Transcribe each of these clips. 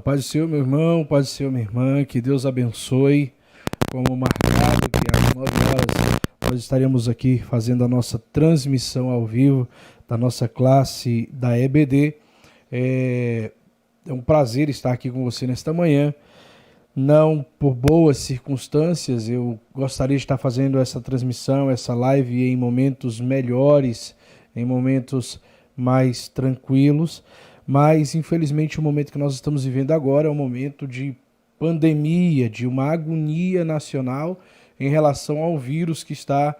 A paz do Senhor, meu irmão, paz do Senhor, minha irmã, que Deus abençoe. Como marcado, que às 9 horas nós estaremos aqui fazendo a nossa transmissão ao vivo da nossa classe da EBD. É um prazer estar aqui com você nesta manhã. Não por boas circunstâncias, eu gostaria de estar fazendo essa transmissão, essa live em momentos melhores, em momentos mais tranquilos, mas infelizmente o momento que nós estamos vivendo agora é um momento de pandemia, de uma agonia nacional em relação ao vírus que está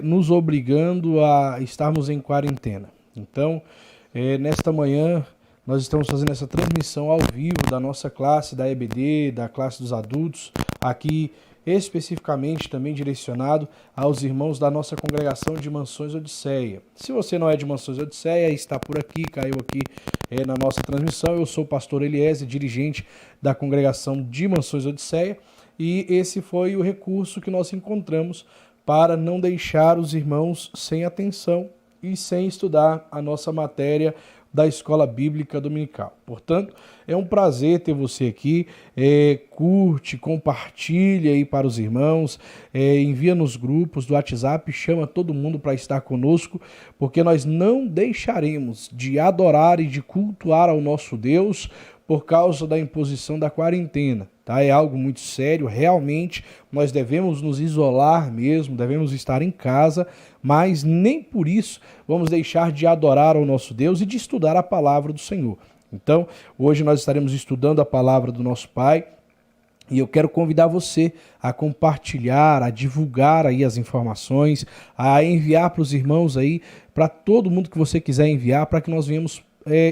nos obrigando a estarmos em quarentena. Então, nesta manhã, nós estamos fazendo essa transmissão ao vivo da nossa classe, da EBD, da classe dos adultos, aqui especificamente também direcionado aos irmãos da nossa congregação de Mansões Odisseia. Se você não é de Mansões Odisseia, está por aqui, caiu aqui na nossa transmissão, eu sou o pastor Eliezer, dirigente da congregação de Mansões Odisseia, e esse foi o recurso que nós encontramos para não deixar os irmãos sem atenção e sem estudar a nossa matéria da Escola Bíblica Dominical. Portanto, é um prazer ter você aqui. Curte, compartilha aí para os irmãos, envia nos grupos do WhatsApp, chama todo mundo para estar conosco, porque nós não deixaremos de adorar e de cultuar ao nosso Deus por causa da imposição da quarentena. Tá? É algo muito sério, realmente nós devemos nos isolar mesmo, devemos estar em casa, mas nem por isso vamos deixar de adorar ao nosso Deus e de estudar a palavra do Senhor. Então, hoje nós estaremos estudando a palavra do nosso Pai e eu quero convidar você a compartilhar, a divulgar aí as informações, a enviar para os irmãos aí, para todo mundo que você quiser enviar, para que nós venhamos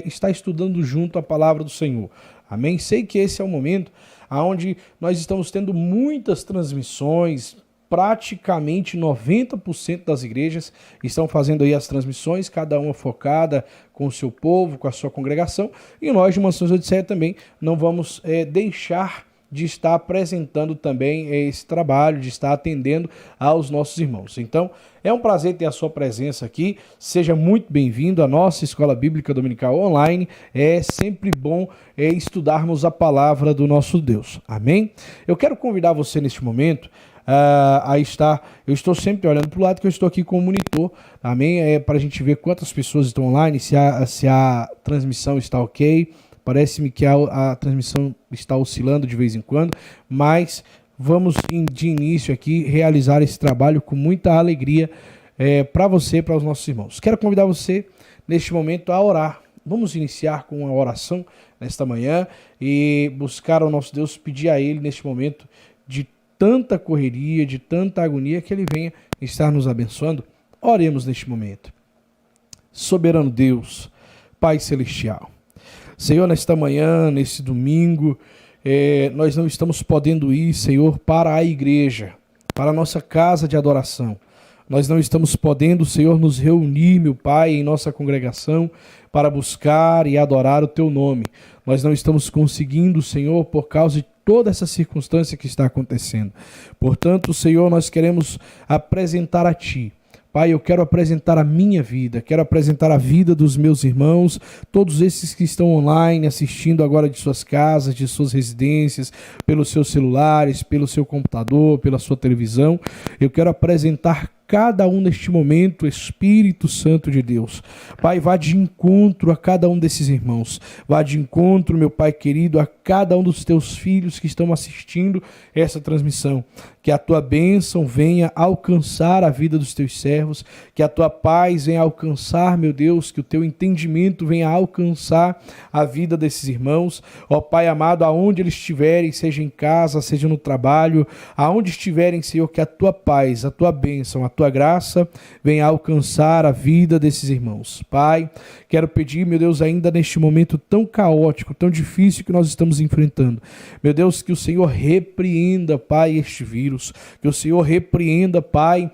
estar estudando junto a palavra do Senhor. Amém? Sei que esse é o momento onde nós estamos tendo muitas transmissões, praticamente 90% das igrejas estão fazendo aí as transmissões, cada uma focada com o seu povo, com a sua congregação, e nós de Mansões Odisseia também não vamos deixar de estar apresentando também esse trabalho, de estar atendendo aos nossos irmãos. Então, é um prazer ter a sua presença aqui, seja muito bem-vindo à nossa Escola Bíblica Dominical Online, é sempre bom estudarmos a palavra do nosso Deus, amém? Eu quero convidar você neste momento a estar, eu estou sempre olhando para o lado que eu estou aqui com o monitor, amém? Para a gente ver quantas pessoas estão online, se a transmissão está ok. Parece-me que a transmissão está oscilando de vez em quando, mas vamos de início aqui realizar esse trabalho com muita alegria para você e para os nossos irmãos. Quero convidar você neste momento a orar. Vamos iniciar com uma oração nesta manhã e buscar ao nosso Deus, pedir a Ele neste momento de tanta correria, de tanta agonia, que Ele venha estar nos abençoando. Oremos neste momento. Soberano Deus, Pai Celestial, Senhor, nesta manhã, nesse domingo, nós não estamos podendo ir, Senhor, para a igreja, para a nossa casa de adoração. Nós não estamos podendo, Senhor, nos reunir, meu Pai, em nossa congregação para buscar e adorar o Teu nome. Nós não estamos conseguindo, Senhor, por causa de toda essa circunstância que está acontecendo. Portanto, Senhor, nós queremos apresentar a Ti. Pai, eu quero apresentar a minha vida, quero apresentar a vida dos meus irmãos, todos esses que estão online, assistindo agora de suas casas, de suas residências, pelos seus celulares, pelo seu computador, pela sua televisão. Eu quero apresentar cada um neste momento, Espírito Santo de Deus. Pai, vá de encontro a cada um desses irmãos. Vá de encontro, meu Pai querido, a cada um dos teus filhos que estão assistindo essa transmissão. Que a tua bênção venha alcançar a vida dos teus servos. Que a tua paz venha alcançar, meu Deus, que o teu entendimento venha alcançar a vida desses irmãos. Ó Pai amado, aonde eles estiverem, seja em casa, seja no trabalho, aonde estiverem, Senhor, que a tua paz, a tua bênção, a tua graça venha alcançar a vida desses irmãos. Pai, quero pedir, meu Deus, ainda neste momento tão caótico, tão difícil que nós estamos enfrentando, meu Deus, que o Senhor repreenda, Pai, este vírus, que o Senhor repreenda, Pai,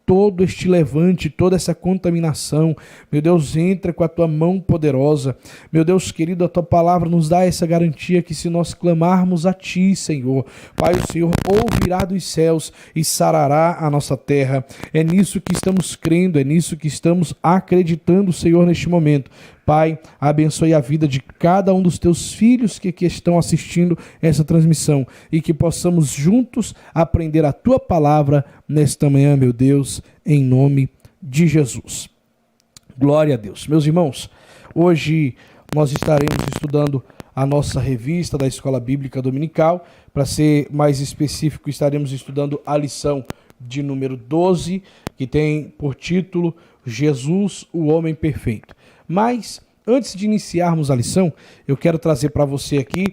todo este levante, toda essa contaminação. Meu Deus, entra com a tua mão poderosa. Meu Deus querido, a tua palavra nos dá essa garantia que se nós clamarmos a ti, Senhor, Pai, o Senhor ouvirá dos céus e sarará a nossa terra. É nisso que estamos crendo, é nisso que estamos acreditando, Senhor, neste momento. Pai, abençoe a vida de cada um dos teus filhos que estão assistindo essa transmissão e que possamos juntos aprender a tua palavra nesta manhã, meu Deus, em nome de Jesus. Glória a Deus. Meus irmãos, hoje nós estaremos estudando a nossa revista da Escola Bíblica Dominical. Para ser mais específico, estaremos estudando a lição de número 12, que tem por título Jesus, o Homem Perfeito. Mas, antes de iniciarmos a lição, eu quero trazer para você aqui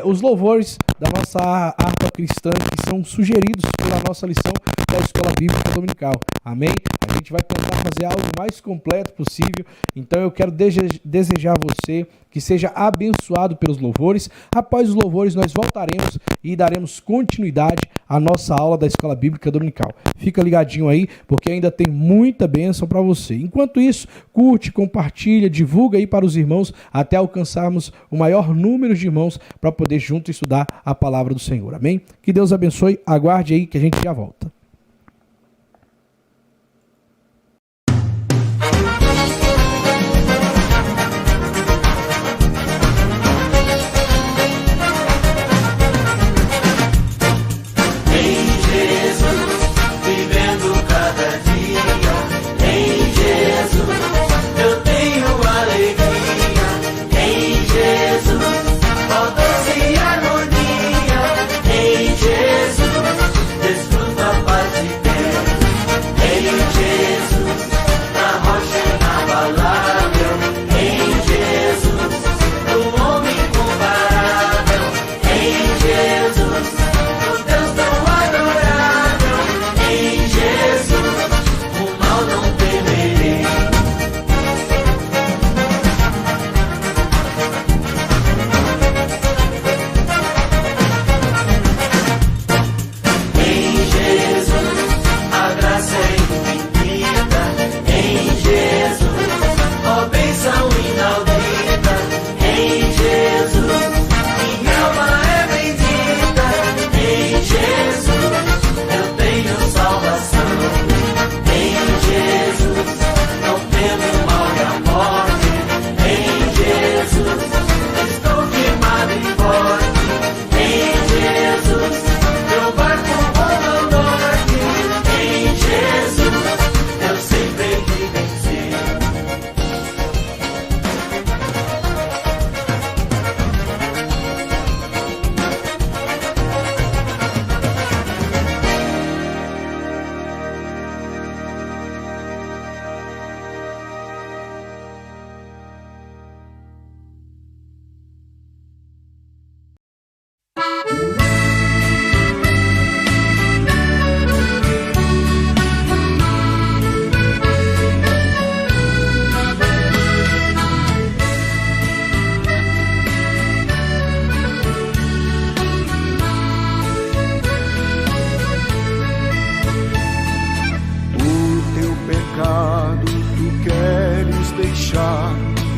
os louvores da nossa harpa cristã que são sugeridos pela nossa lição da Escola Bíblica Dominical. Amém? A gente vai tentar fazer algo mais completo possível. Então eu quero desejar a você que seja abençoado pelos louvores. Após os louvores nós voltaremos e daremos continuidade à nossa aula da Escola Bíblica Dominical. Fica ligadinho aí, porque ainda tem muita bênção para você. Enquanto isso, curte, compartilha, divulga aí para os irmãos até alcançarmos o maior número de irmãos para poder junto estudar a palavra do Senhor. Amém? Que Deus abençoe. Aguarde aí que a gente já volta.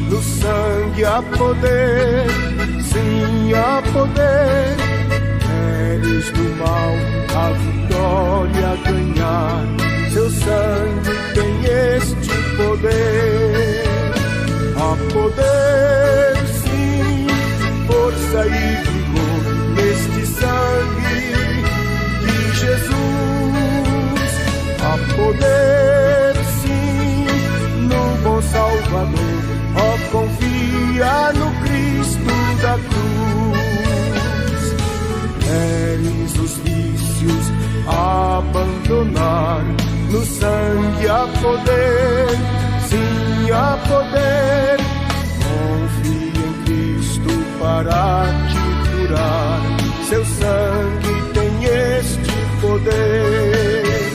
No sangue há poder, sim há poder. Queres do mal a vitória ganhar, seu sangue tem este poder. Há poder, sim, força e vigor neste sangue de Jesus. Há poder, sim, no bom Salvador. Ó, confia no Cristo da cruz. Queres os vícios abandonar, no sangue há poder, sim há poder. Confia em Cristo para te curar, seu sangue tem este poder.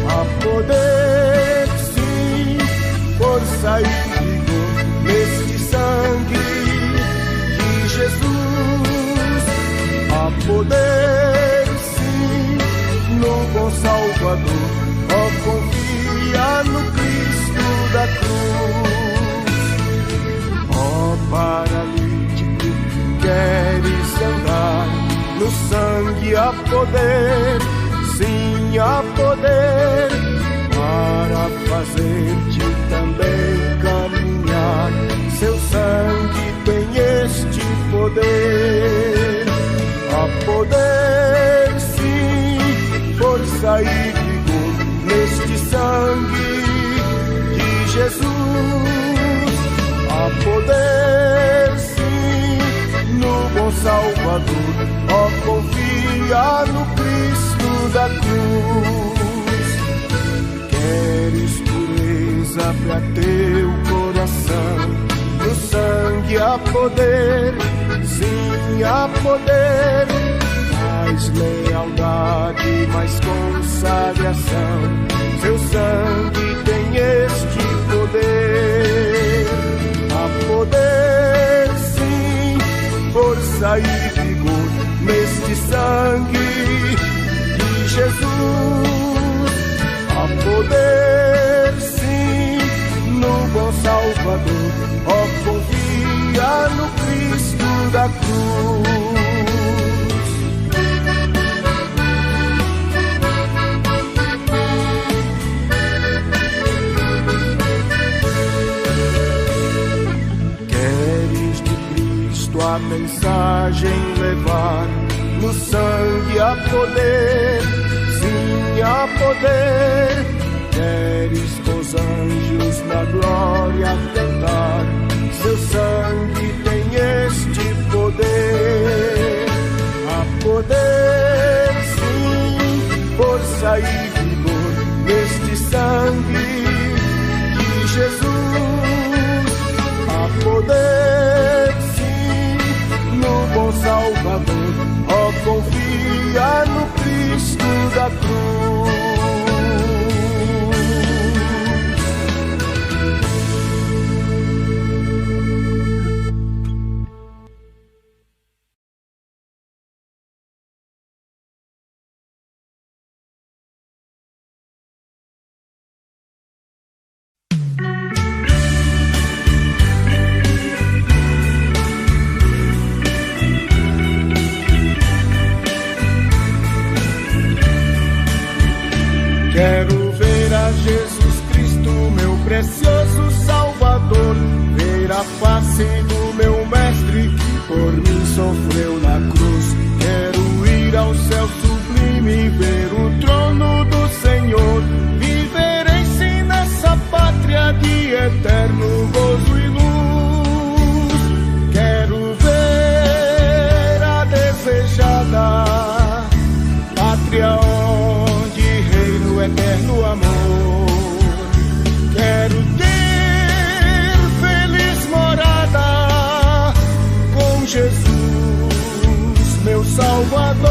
Há poder, sim, força e vigor neste sangue de Jesus. Há poder, sim, no bom Salvador. Ó, confia no Cristo da cruz. Ó, paralítico, queres andar, no sangue há poder, sim há poder, para fazer-te também caminhar. seu sangue tem este poder. Há poder, sim, força e vigor neste sangue de Jesus. Há poder, sim, no bom Salvador. Ó, confia no Cristo da cruz. Queres pureza pra teu coração? No sangue há poder, sim, há poder. Mais lealdade, mais consagração. Seu sangue tem este poder. Há poder, sim, força e vigor neste sangue de Jesus. Há poder, sim, no bom Salvador. Ó, confia no Cristo da cruz. Queres de Cristo a mensagem levar? No sangue há poder, sim, há poder. Queres com os anjos na glória cantar? Seu sangue tem este poder. Há poder, sim, força e vigor neste sangue de Jesus. Há poder, sim, no bom Salvador. Ó, confia no Cristo da cruz. Quero ver a Jesus Cristo, meu precioso Salvador, ver a face do meu mestre que por mim sofreu na cruz. Quero ir ao céu sublime, ver o trono do Senhor, viverei sim nessa pátria de eterno gozo e luz. Quero ver a desejada pátria eterno amor. Quero ter feliz morada com Jesus, meu Salvador.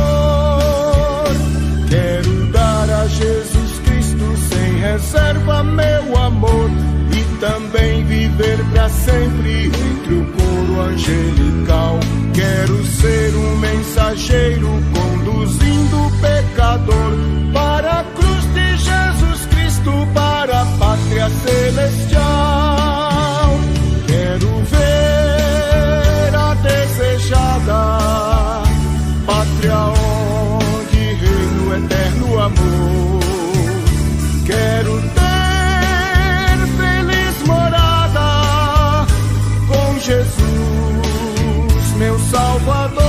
Quero dar a Jesus Cristo sem reserva meu amor e também viver pra sempre entre o coro angelical. Quero ser um mensageiro conduzindo o pecador para a cruz de Jesus Cristo, para a pátria celestial. Quero ver a desejada pátria onde reina o eterno amor. Quero ter feliz morada com Jesus, meu Salvador,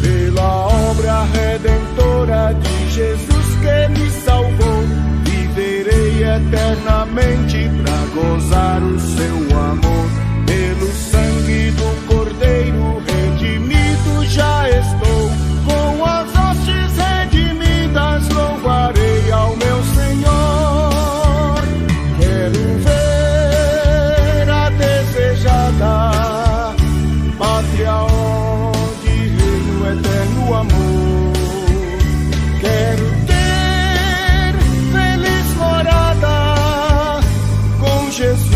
pela obra redentora de Jesus que me salvou. Viverei eternamente pra gozar o seu amor. Pelo sangue do Cordeiro redimido já estou, com as hostes redimidas louvarei ao meu Senhor. Quero ver a desejada pátria onde reina o eterno amor. Quero ter feliz morada com Jesus,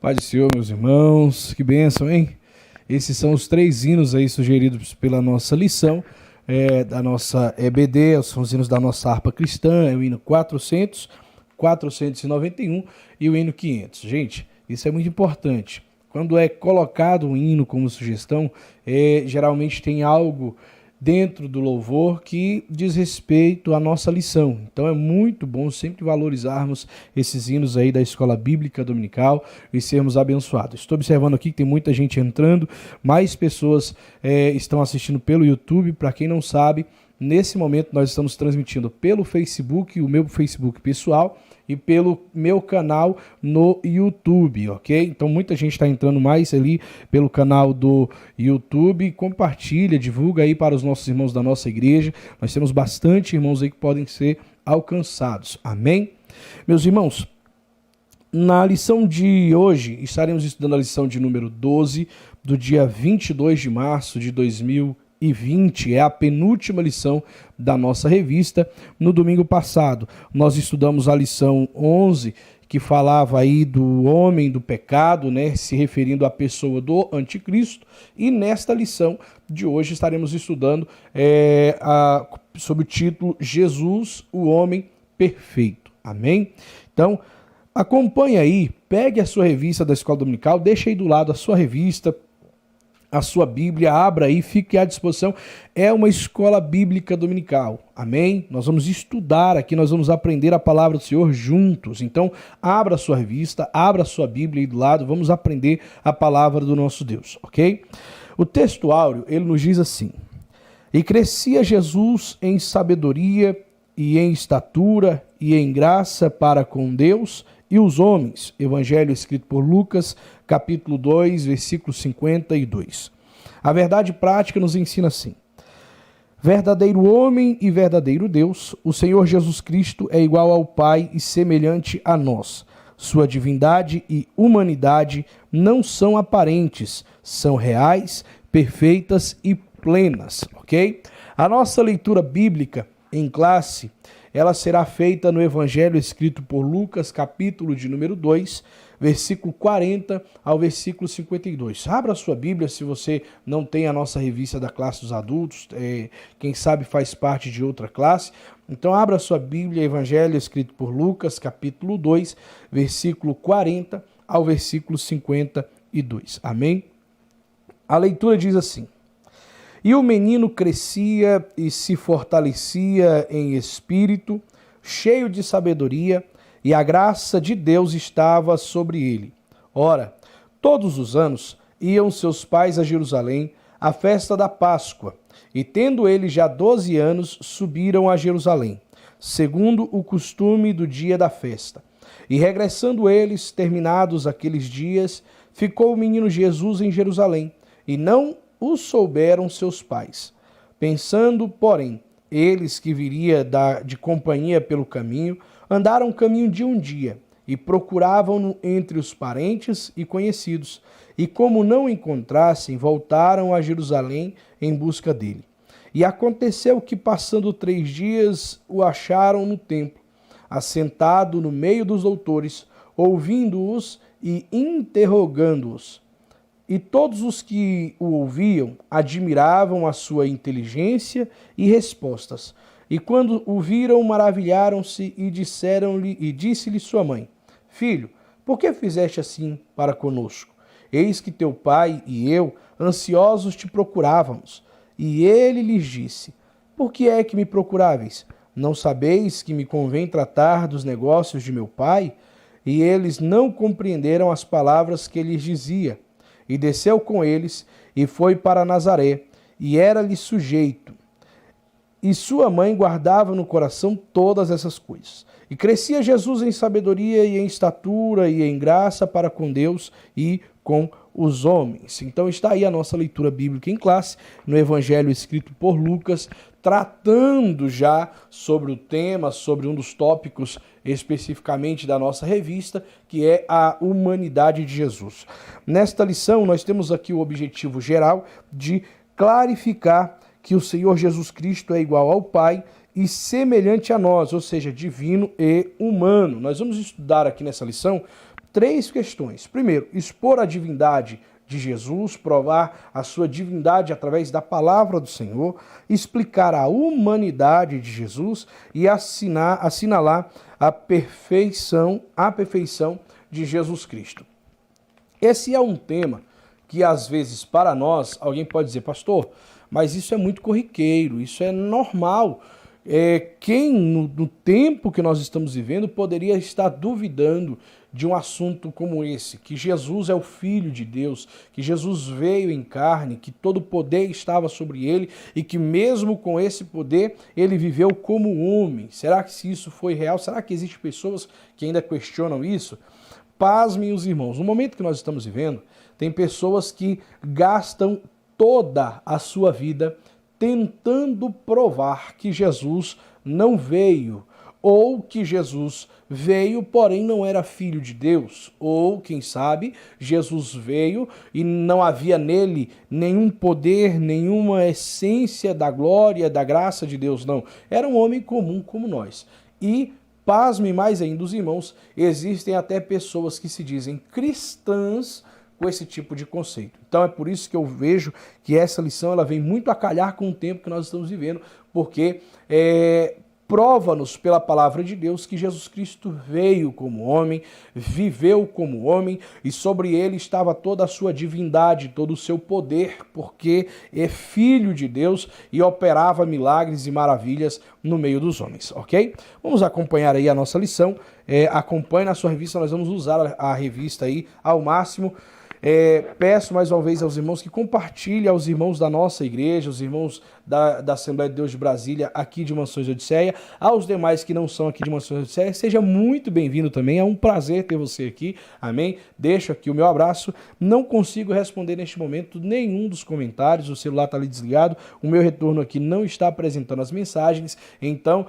Paz do Senhor, meus irmãos, que bênção, hein? Esses são os 3 hinos aí sugeridos pela nossa lição, da nossa EBD, são os hinos da nossa harpa cristã, é o hino 400, 491 e o hino 500. Gente, isso é muito importante. Quando é colocado um hino como sugestão, geralmente tem algo dentro do louvor que diz respeito à nossa lição. Então é muito bom sempre valorizarmos esses hinos aí da Escola Bíblica Dominical e sermos abençoados. Estou observando aqui que tem muita gente entrando, mais pessoas estão assistindo pelo YouTube. Para quem não sabe, nesse momento nós estamos transmitindo pelo Facebook, o meu Facebook pessoal, e pelo meu canal no YouTube, ok? Então muita gente está entrando mais ali pelo canal do YouTube. Compartilha, divulga aí para os nossos irmãos da nossa igreja. Nós temos bastante irmãos aí que podem ser alcançados, amém? Meus irmãos, na lição de hoje estaremos estudando a lição de número 12 do dia 22 de março de 2020. É a penúltima lição da nossa revista. No domingo passado, nós estudamos a lição 11, que falava aí do homem do pecado, né, se referindo à pessoa do anticristo. E nesta lição de hoje estaremos estudando sob o título Jesus, o homem perfeito. Amém? Então, acompanhe aí, pegue a sua revista da Escola Dominical, deixe aí do lado a sua revista, a sua Bíblia, abra aí, fique à disposição. É uma escola bíblica dominical, amém? Nós vamos estudar aqui, nós vamos aprender a palavra do Senhor juntos. Então, abra a sua revista, abra a sua Bíblia aí do lado, vamos aprender a palavra do nosso Deus, ok? O texto áureo, ele nos diz assim: e crescia Jesus em sabedoria e em estatura e em graça para com Deus e os homens. Evangelho escrito por Lucas, capítulo 2, versículo 52. A verdade prática nos ensina assim: verdadeiro homem e verdadeiro Deus, o Senhor Jesus Cristo é igual ao Pai e semelhante a nós. Sua divindade e humanidade não são aparentes, são reais, perfeitas e plenas, ok? A nossa leitura bíblica em classe, ela será feita no Evangelho escrito por Lucas, capítulo de número 2, versículo 40 ao versículo 52. Abra a sua Bíblia se você não tem a nossa revista da classe dos adultos, quem sabe faz parte de outra classe. Então abra a sua Bíblia, Evangelho escrito por Lucas, capítulo 2, versículo 40 ao versículo 52. Amém? A leitura diz assim: e o menino crescia e se fortalecia em espírito, cheio de sabedoria, e a graça de Deus estava sobre ele. Ora, todos os anos iam seus pais a Jerusalém à festa da Páscoa, e tendo eles já 12 anos, subiram a Jerusalém, segundo o costume do dia da festa. E regressando eles, terminados aqueles dias, ficou o menino Jesus em Jerusalém, e não o souberam seus pais. Pensando, porém, eles que viria de companhia pelo caminho, andaram o caminho de um dia, e procuravam-no entre os parentes e conhecidos, e como não o encontrassem, voltaram a Jerusalém em busca dele. E aconteceu que, passando 3 dias, o acharam no templo, assentado no meio dos doutores, ouvindo-os e interrogando-os. E todos os que o ouviam admiravam a sua inteligência e respostas. E quando o viram, maravilharam-se e disse-lhe sua mãe: Filho, por que fizeste assim para conosco? Eis que teu pai e eu, ansiosos, te procurávamos. E ele lhes disse: Por que é que me procuráveis? Não sabeis que me convém tratar dos negócios de meu pai? E eles não compreenderam as palavras que ele lhes dizia. E desceu com eles, e foi para Nazaré, e era-lhe sujeito. E sua mãe guardava no coração todas essas coisas. E crescia Jesus em sabedoria e em estatura e em graça para com Deus e com os homens. Então está aí a nossa leitura bíblica em classe, no Evangelho escrito por Lucas, tratando já sobre o tema, sobre um dos tópicos especificamente da nossa revista, que é a humanidade de Jesus. Nesta lição, nós temos aqui o objetivo geral de clarificar que o Senhor Jesus Cristo é igual ao Pai e semelhante a nós, ou seja, divino e humano. Nós vamos estudar aqui nessa lição 3 questões. Primeiro, expor a divindade de Jesus, provar a sua divindade através da palavra do Senhor, explicar a humanidade de Jesus e assinalar a perfeição de Jesus Cristo. Esse é um tema que às vezes para nós, alguém pode dizer, pastor, mas isso é muito corriqueiro, isso é normal. Quem no tempo que nós estamos vivendo poderia estar duvidando de um assunto como esse, que Jesus é o Filho de Deus, que Jesus veio em carne, que todo o poder estava sobre ele e que mesmo com esse poder ele viveu como homem. Será que se isso foi real? Será que existem pessoas que ainda questionam isso? Pasmem os irmãos, no momento que nós estamos vivendo, tem pessoas que gastam toda a sua vida tentando provar que Jesus não veio, ou que Jesus veio, porém não era filho de Deus, ou, quem sabe, Jesus veio e não havia nele nenhum poder, nenhuma essência da glória, da graça de Deus, não. Era um homem comum como nós. E, pasme mais ainda os irmãos, existem até pessoas que se dizem cristãs com esse tipo de conceito. Então é por isso que eu vejo que essa lição ela vem muito a calhar com o tempo que nós estamos vivendo, porque prova-nos pela palavra de Deus que Jesus Cristo veio como homem, viveu como homem e sobre ele estava toda a sua divindade, todo o seu poder, porque é filho de Deus e operava milagres e maravilhas no meio dos homens, ok? Vamos acompanhar aí a nossa lição, acompanhe na sua revista, nós vamos usar a revista aí ao máximo. Peço mais uma vez aos irmãos que compartilhem aos irmãos da nossa igreja, os irmãos da Assembleia de Deus de Brasília, aqui de Mansões Odisseia, aos demais que não são aqui de Mansões Odisseia, seja muito bem-vindo também, é um prazer ter você aqui, amém? Deixo aqui o meu abraço, não consigo responder neste momento nenhum dos comentários, o celular está ali desligado, o meu retorno aqui não está apresentando as mensagens, então,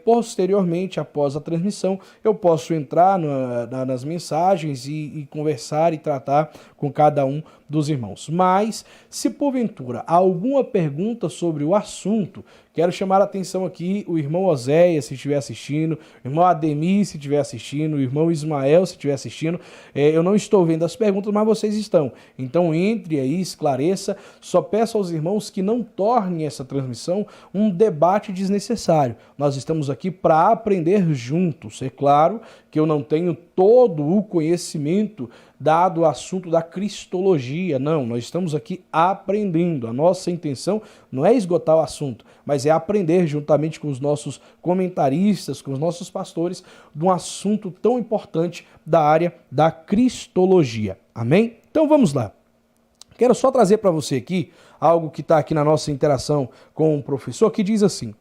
posteriormente, após a transmissão, eu posso entrar nas mensagens e conversar e tratar com cada um dos irmãos. Mas, se porventura há alguma pergunta sobre o assunto, quero chamar a atenção aqui, o irmão Oséias, se estiver assistindo, o irmão Ademir, se estiver assistindo, o irmão Ismael, se estiver assistindo. Eu não estou vendo as perguntas, mas vocês estão. Então, entre aí, esclareça. Só peço aos irmãos que não tornem essa transmissão um debate desnecessário. Nós estamos aqui para aprender juntos. É claro que eu não tenho todo o conhecimento dado o assunto da cristologia. Não, nós estamos aqui aprendendo. A nossa intenção não é esgotar o assunto, mas é aprender juntamente com os nossos comentaristas, com os nossos pastores, de um assunto tão importante da área da cristologia. Amém? Então vamos lá. Quero só trazer para você aqui algo que está aqui na nossa interação com o professor, que diz assim: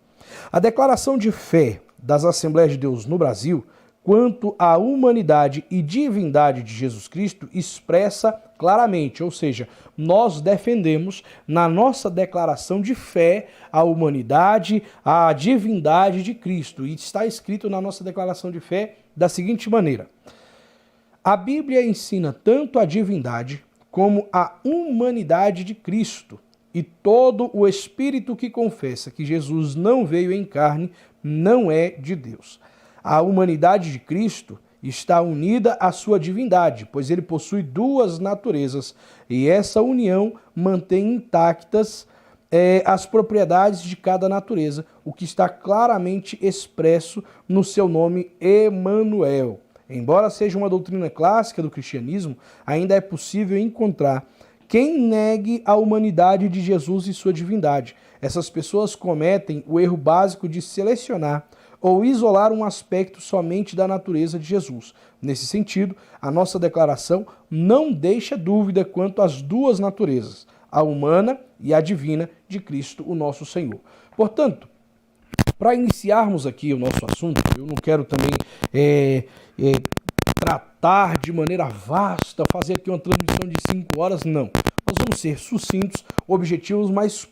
a declaração de fé das Assembleias de Deus no Brasil quanto à humanidade e divindade de Jesus Cristo expressa claramente, ou seja, nós defendemos na nossa declaração de fé a humanidade, a divindade de Cristo. E está escrito na nossa declaração de fé da seguinte maneira: a Bíblia ensina tanto a divindade como a humanidade de Cristo, e todo o espírito que confessa que Jesus não veio em carne não é de Deus. A humanidade de Cristo está unida à sua divindade, pois ele possui duas naturezas, e essa união mantém intactas as propriedades de cada natureza, o que está claramente expresso no seu nome Emanuel. Embora seja uma doutrina clássica do cristianismo, ainda é possível encontrar quem negue a humanidade de Jesus e sua divindade. Essas pessoas cometem o erro básico de selecionar ou isolar um aspecto somente da natureza de Jesus. Nesse sentido, a nossa declaração não deixa dúvida quanto às duas naturezas, a humana e a divina de Cristo, o nosso Senhor. Portanto, para iniciarmos aqui o nosso assunto, eu não quero também tratar de maneira vasta, fazer aqui uma transmissão de 5 horas, não. Nós vamos ser sucintos, objetivos, mas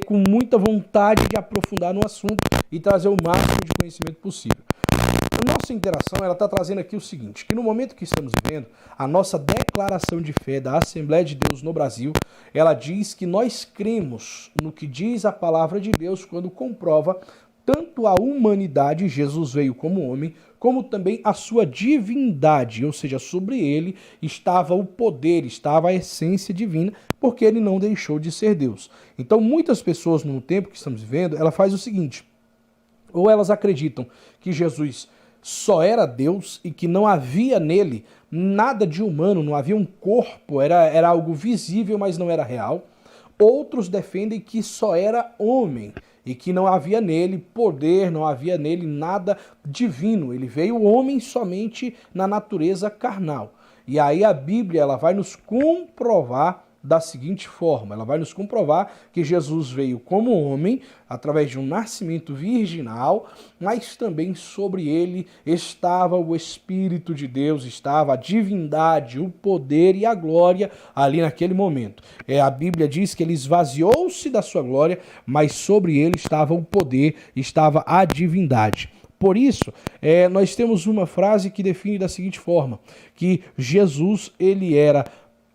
com muita vontade de aprofundar no assunto e trazer o máximo de conhecimento possível. A nossa interação está trazendo aqui o seguinte, que no momento que estamos vivendo, a nossa declaração de fé da Assembleia de Deus no Brasil, ela diz que nós cremos no que diz a palavra de Deus quando comprova tanto a humanidade, Jesus veio como homem, como também a sua divindade, ou seja, sobre ele estava o poder, estava a essência divina, porque ele não deixou de ser Deus. Então, muitas pessoas no tempo que estamos vivendo, ela faz o seguinte, ou elas acreditam que Jesus só era Deus e que não havia nele nada de humano, não havia um corpo, era algo visível, mas não era real. Outros defendem que só era homem e que não havia nele poder, não havia nele nada divino. Ele veio homem somente na natureza carnal. E aí a Bíblia ela vai nos comprovar da seguinte forma, ela vai nos comprovar que Jesus veio como homem, através de um nascimento virginal, mas também sobre ele estava o Espírito de Deus, estava a divindade, o poder e a glória ali naquele momento. A Bíblia diz que ele esvaziou-se da sua glória, mas sobre ele estava o poder, estava a divindade. Por isso, nós temos uma frase que define da seguinte forma, que Jesus ele era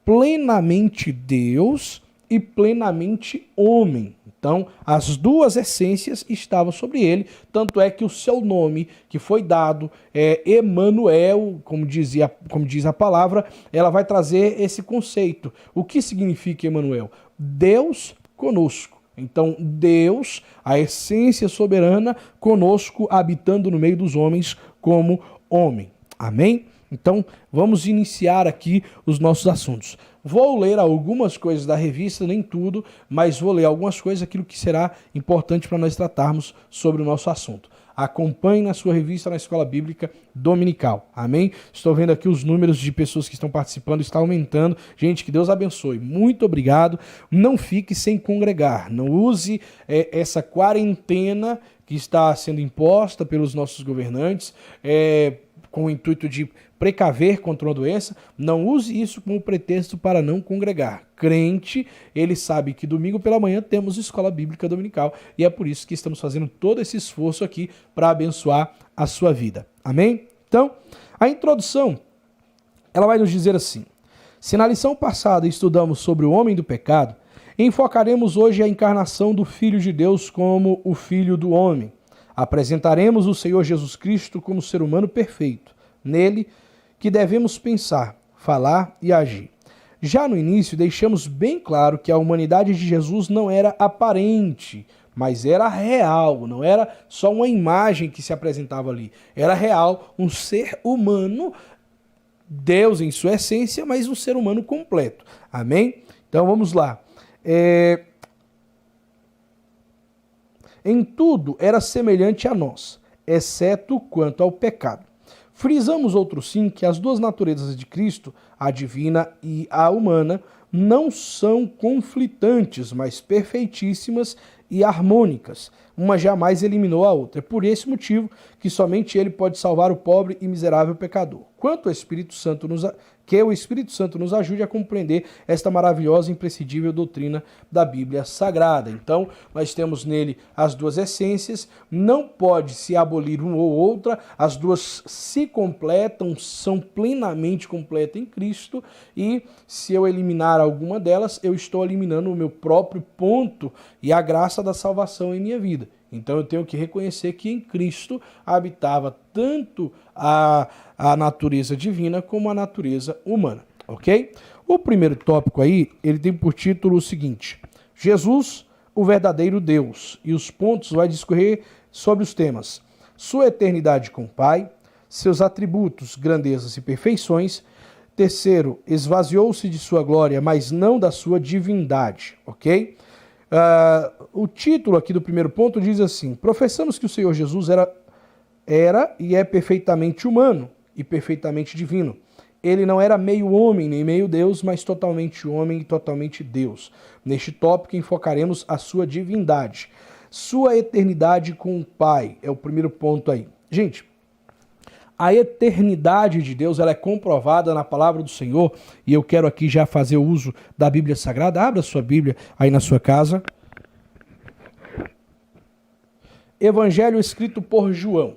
plenamente Deus e plenamente homem. Então, as duas essências estavam sobre ele, tanto é que o seu nome que foi dado é Emanuel, como diz a palavra, ela vai trazer esse conceito. O que significa Emanuel? Deus conosco. Então, Deus, a essência soberana, conosco, habitando no meio dos homens como homem. Amém? Então, vamos iniciar aqui os nossos assuntos. Vou ler algumas coisas da revista, nem tudo, mas vou ler algumas coisas, aquilo que será importante para nós tratarmos sobre o nosso assunto. Acompanhe na sua revista na Escola Bíblica Dominical. Amém? Estou vendo aqui os números de pessoas que estão participando, está aumentando. Gente, que Deus abençoe. Muito obrigado. Não fique sem congregar. Não use essa quarentena que está sendo imposta pelos nossos governantes, com o intuito de precaver contra uma doença, não use isso como pretexto para não congregar. Crente, ele sabe que domingo pela manhã temos Escola Bíblica Dominical e é por isso que estamos fazendo todo esse esforço aqui para abençoar a sua vida. Amém? Então, a introdução, ela vai nos dizer assim, se na lição passada estudamos sobre o homem do pecado, enfocaremos hoje a encarnação do Filho de Deus como o Filho do homem. Apresentaremos o Senhor Jesus Cristo como ser humano perfeito. Nele que devemos pensar, falar e agir. Já no início, deixamos bem claro que a humanidade de Jesus não era aparente, mas era real, não era só uma imagem que se apresentava ali. Era real, um ser humano, Deus em sua essência, mas um ser humano completo. Amém? Então vamos lá. Em tudo era semelhante a nós, exceto quanto ao pecado. Frisamos outro sim que as duas naturezas de Cristo, a divina e a humana, não são conflitantes, mas perfeitíssimas e harmônicas. Uma jamais eliminou a outra. É por esse motivo que somente ele pode salvar o pobre e miserável pecador. Quanto o Espírito Santo que o Espírito Santo nos ajude a compreender esta maravilhosa e imprescindível doutrina da Bíblia Sagrada. Então, nós temos nele as duas essências, não pode se abolir uma ou outra, as duas se completam, são plenamente completas em Cristo, e se eu eliminar alguma delas, eu estou eliminando o meu próprio ponto e a graça da salvação em minha vida. Então eu tenho que reconhecer que em Cristo habitava tanto a natureza divina como a natureza humana, ok? O primeiro tópico aí, ele tem por título o seguinte, Jesus, o verdadeiro Deus, e os pontos vai discorrer sobre os temas, sua eternidade com o Pai, seus atributos, grandezas e perfeições. Terceiro, esvaziou-se de sua glória, mas não da sua divindade, ok? O título aqui do primeiro ponto diz assim, professamos que o Senhor Jesus era e é perfeitamente humano e perfeitamente divino. Ele não era meio homem nem meio Deus, mas totalmente homem e totalmente Deus. Neste tópico enfocaremos a sua divindade. Sua eternidade com o Pai é o primeiro ponto aí. Gente, a eternidade de Deus ela é comprovada na palavra do Senhor, e eu quero aqui já fazer uso da Bíblia Sagrada. Abra sua Bíblia aí na sua casa. Evangelho escrito por João.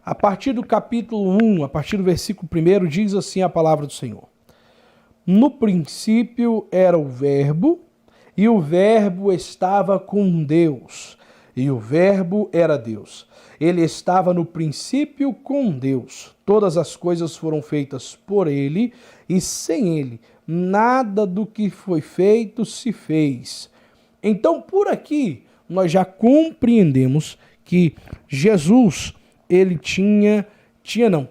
A partir do capítulo 1, a partir do versículo 1, diz assim a palavra do Senhor. No princípio era o Verbo, e o Verbo estava com Deus, e o Verbo era Deus. Ele estava no princípio com Deus. Todas as coisas foram feitas por ele, e sem ele, nada do que foi feito se fez. Então, por aqui, nós já compreendemos que Jesus, ele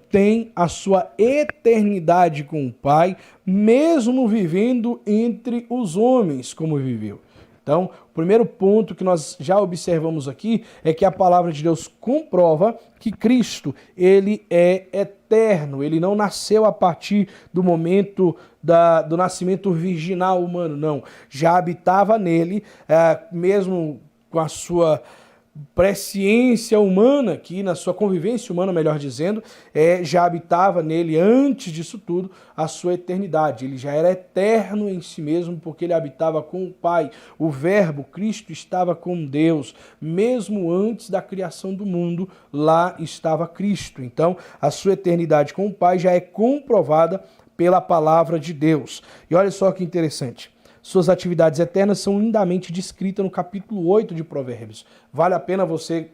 tem a sua eternidade com o Pai, mesmo vivendo entre os homens como viveu. Então, o primeiro ponto que nós já observamos aqui é que a palavra de Deus comprova que Cristo, ele é eterno, ele não nasceu a partir do momento do nascimento virginal humano, não. Já habitava nele, mesmo com a sua presciência humana, que na sua convivência humana, melhor dizendo, já habitava nele, antes disso tudo, a sua eternidade. Ele já era eterno em si mesmo, porque ele habitava com o Pai. O Verbo, Cristo, estava com Deus. Mesmo antes da criação do mundo, lá estava Cristo. Então, a sua eternidade com o Pai já é comprovada pela palavra de Deus. E olha só que interessante. Suas atividades eternas são lindamente descritas no capítulo 8 de Provérbios. Vale a pena você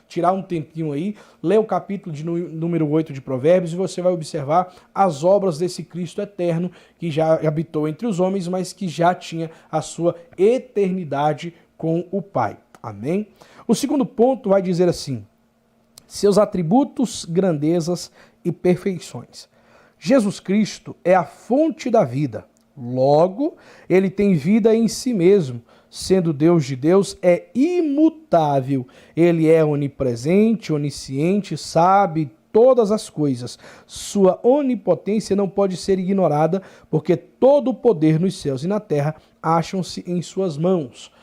tirar um tempinho aí, ler o capítulo de número 8 de Provérbios e você vai observar as obras desse Cristo eterno que já habitou entre os homens, mas que já tinha a sua eternidade com o Pai. Amém? O segundo ponto vai dizer assim: seus atributos, grandezas e perfeições. Jesus Cristo é a fonte da vida. Logo, ele tem vida em si mesmo. Sendo Deus de Deus, é imutável. Ele é onipresente, onisciente, sabe todas as coisas. Sua onipotência não pode ser ignorada, porque todo o poder nos céus e na terra acham-se em suas mãos.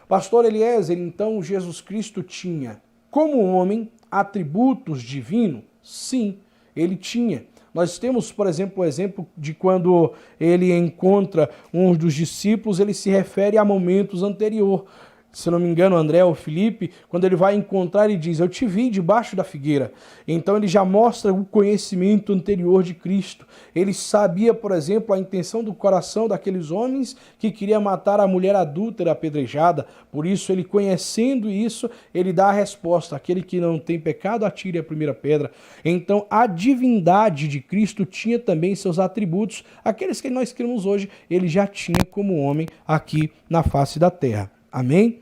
Pastor Eliezer, então Jesus Cristo tinha, como homem, atributos divinos? Sim, ele tinha. Nós temos, por exemplo, o exemplo de quando ele encontra um dos discípulos, ele se refere a momentos anteriores. Se não me engano, André ou Felipe, quando ele vai encontrar, ele diz: eu te vi debaixo da figueira. Então ele já mostra o conhecimento anterior de Cristo. Ele sabia, por exemplo, a intenção do coração daqueles homens que queria matar a mulher adúltera apedrejada. Por isso, ele conhecendo isso, ele dá a resposta: aquele que não tem pecado, atire a primeira pedra. Então a divindade de Cristo tinha também seus atributos, aqueles que nós cremos hoje, ele já tinha como homem aqui na face da terra. Amém?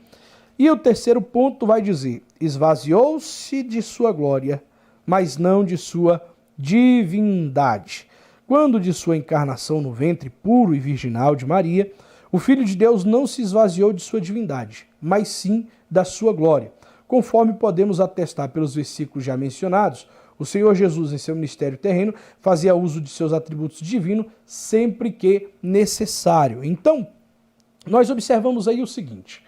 E o terceiro ponto vai dizer: esvaziou-se de sua glória, mas não de sua divindade. Quando de sua encarnação no ventre puro e virginal de Maria, o Filho de Deus não se esvaziou de sua divindade, mas sim da sua glória. Conforme podemos atestar pelos versículos já mencionados, o Senhor Jesus, em seu ministério terreno, fazia uso de seus atributos divinos sempre que necessário. Então, nós observamos aí o seguinte,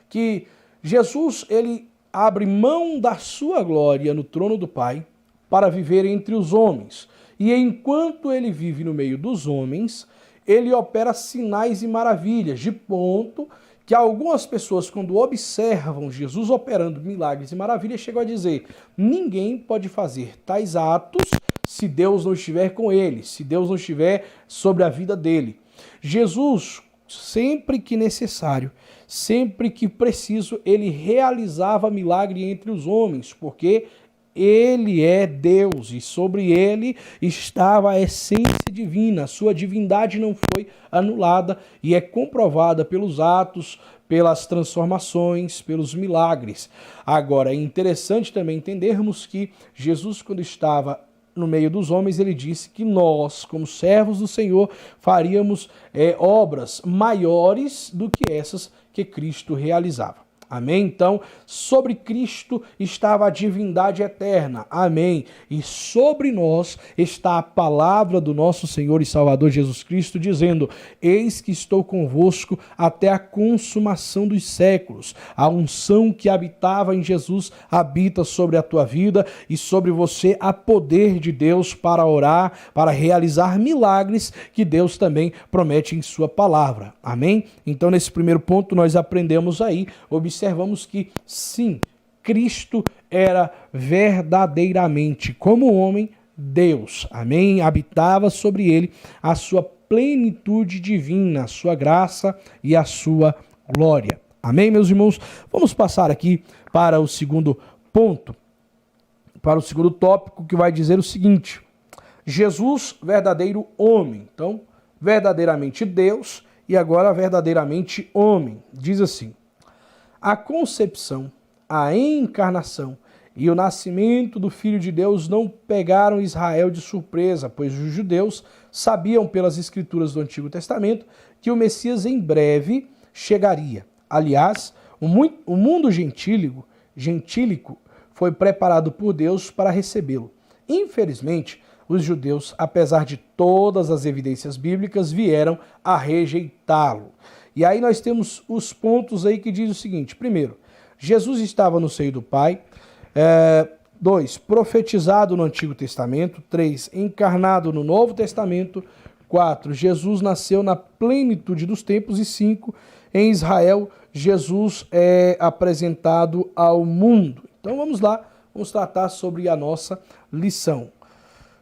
que Jesus, ele abre mão da sua glória no trono do Pai para viver entre os homens. E enquanto ele vive no meio dos homens, ele opera sinais e maravilhas, de ponto que algumas pessoas, quando observam Jesus operando milagres e maravilhas, chegam a dizer: ninguém pode fazer tais atos se Deus não estiver com ele, se Deus não estiver sobre a vida dele. Jesus, sempre que necessário, sempre que preciso, ele realizava milagre entre os homens, porque ele é Deus e sobre ele estava a essência divina. A sua divindade não foi anulada e é comprovada pelos atos, pelas transformações, pelos milagres. Agora, é interessante também entendermos que Jesus, quando estava no meio dos homens, ele disse que nós, como servos do Senhor, faríamos obras maiores do que essas que Cristo realizava. Amém? Então, sobre Cristo estava a divindade eterna. Amém? E sobre nós está a palavra do nosso Senhor e Salvador Jesus Cristo, dizendo: eis que estou convosco até a consumação dos séculos. A unção que habitava em Jesus habita sobre a tua vida e sobre você há poder de Deus para orar, para realizar milagres que Deus também promete em sua palavra. Amém? Então, nesse primeiro ponto, nós aprendemos aí, observamos que sim, Cristo era verdadeiramente, como homem, Deus. Amém? Habitava sobre ele a sua plenitude divina, a sua graça e a sua glória. Amém, meus irmãos? Vamos passar aqui para o segundo ponto, para o segundo tópico, que vai dizer o seguinte: Jesus, verdadeiro homem. Então, verdadeiramente Deus e agora verdadeiramente homem. Diz assim: a concepção, a encarnação e o nascimento do Filho de Deus não pegaram Israel de surpresa, pois os judeus sabiam pelas escrituras do Antigo Testamento que o Messias em breve chegaria. Aliás, o mundo gentílico foi preparado por Deus para recebê-lo. Infelizmente, os judeus, apesar de todas as evidências bíblicas, vieram a rejeitá-lo. E aí nós temos os pontos aí que diz o seguinte: primeiro, Jesus estava no seio do Pai. 2, profetizado no Antigo Testamento. 3, encarnado no Novo Testamento. 4, Jesus nasceu na plenitude dos tempos. E 5, em Israel, Jesus é apresentado ao mundo. Então vamos lá, vamos tratar sobre a nossa lição.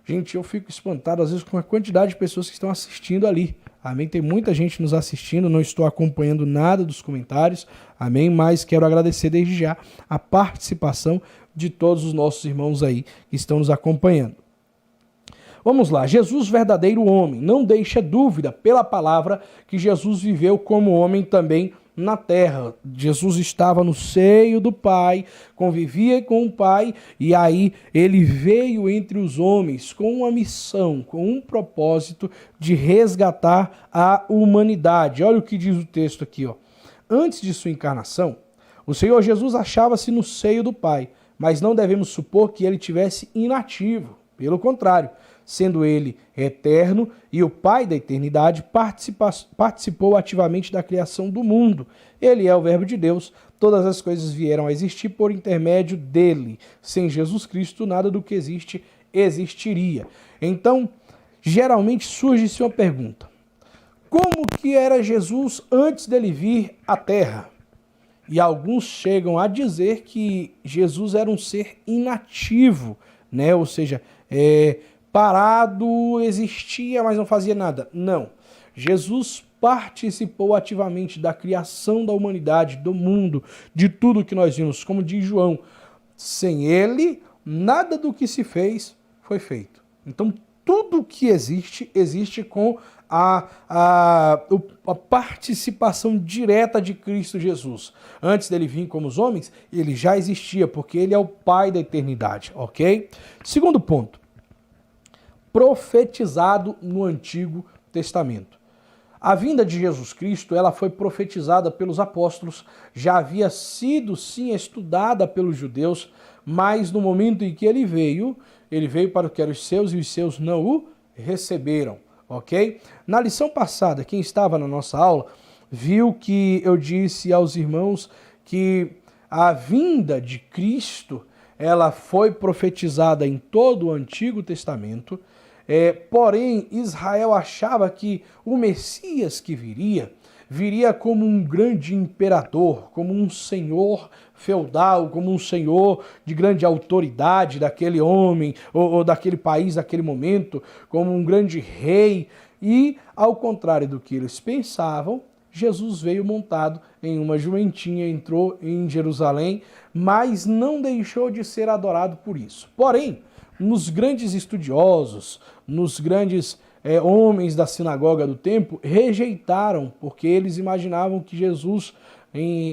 Gente, eu fico espantado às vezes com a quantidade de pessoas que estão assistindo ali. Amém? Tem muita gente nos assistindo, não estou acompanhando nada dos comentários. Amém? Mas quero agradecer desde já a participação de todos os nossos irmãos aí que estão nos acompanhando. Vamos lá, Jesus, verdadeiro homem. Não deixa dúvida pela palavra que Jesus viveu como homem também na terra. Jesus estava no seio do Pai, convivia com o Pai, e aí ele veio entre os homens com uma missão, com um propósito de resgatar a humanidade. Olha o que diz o texto aqui, ó. Antes de sua encarnação, o Senhor Jesus achava-se no seio do Pai, mas não devemos supor que ele tivesse inativo. Pelo contrário, sendo ele eterno e o Pai da eternidade, participou ativamente da criação do mundo. Ele é o Verbo de Deus, todas as coisas vieram a existir por intermédio dele. Sem Jesus Cristo, nada do que existe existiria. Então, geralmente surge-se uma pergunta: como que era Jesus antes dele vir à Terra? E alguns chegam a dizer que Jesus era um ser inativo, né? Ou seja, parado, existia, mas não fazia nada. Não. Jesus participou ativamente da criação da humanidade, do mundo, de tudo que nós vimos. Como diz João, sem ele, nada do que se fez foi feito. Então, tudo que existe, existe com a participação direta de Cristo Jesus. Antes dele vir como os homens, ele já existia, porque ele é o Pai da eternidade, ok? Segundo ponto: profetizado no Antigo Testamento. A vinda de Jesus Cristo, ela foi profetizada pelos apóstolos, já havia sido sim estudada pelos judeus, mas no momento em que ele veio para o que eram os seus e os seus não o receberam, ok? Na lição passada, quem estava na nossa aula, viu que eu disse aos irmãos que a vinda de Cristo, ela foi profetizada em todo o Antigo Testamento. Porém, Israel achava que o Messias que viria como um grande imperador, como um senhor feudal, como um senhor de grande autoridade daquele homem ou daquele país, daquele momento, como um grande rei. E, ao contrário do que eles pensavam, Jesus veio montado em uma jumentinha, entrou em Jerusalém, mas não deixou de ser adorado por isso. Porém, nos grandes estudiosos, nos grandes homens da sinagoga do tempo, rejeitaram, porque eles imaginavam que Jesus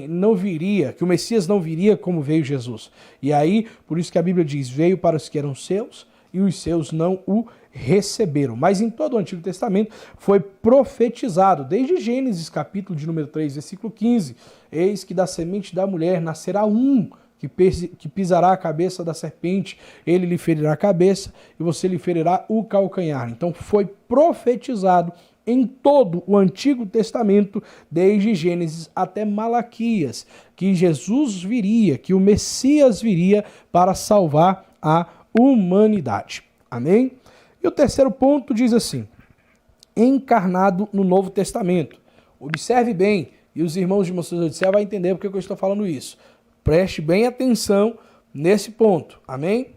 não viria, que o Messias não viria como veio Jesus. E aí, por isso que a Bíblia diz, veio para os que eram seus e os seus não o receberam. Mas em todo o Antigo Testamento foi profetizado, desde Gênesis capítulo de número 3, versículo 15, eis que da semente da mulher nascerá um, que pisará a cabeça da serpente, ele lhe ferirá a cabeça e você lhe ferirá o calcanhar. Então foi profetizado em todo o Antigo Testamento, desde Gênesis até Malaquias, que Jesus viria, que o Messias viria para salvar a humanidade. Amém? E o terceiro ponto diz assim: encarnado no Novo Testamento. Observe bem, e os irmãos de Moisés de Odisseia vão entender porque eu estou falando isso. Preste bem atenção nesse ponto, amém?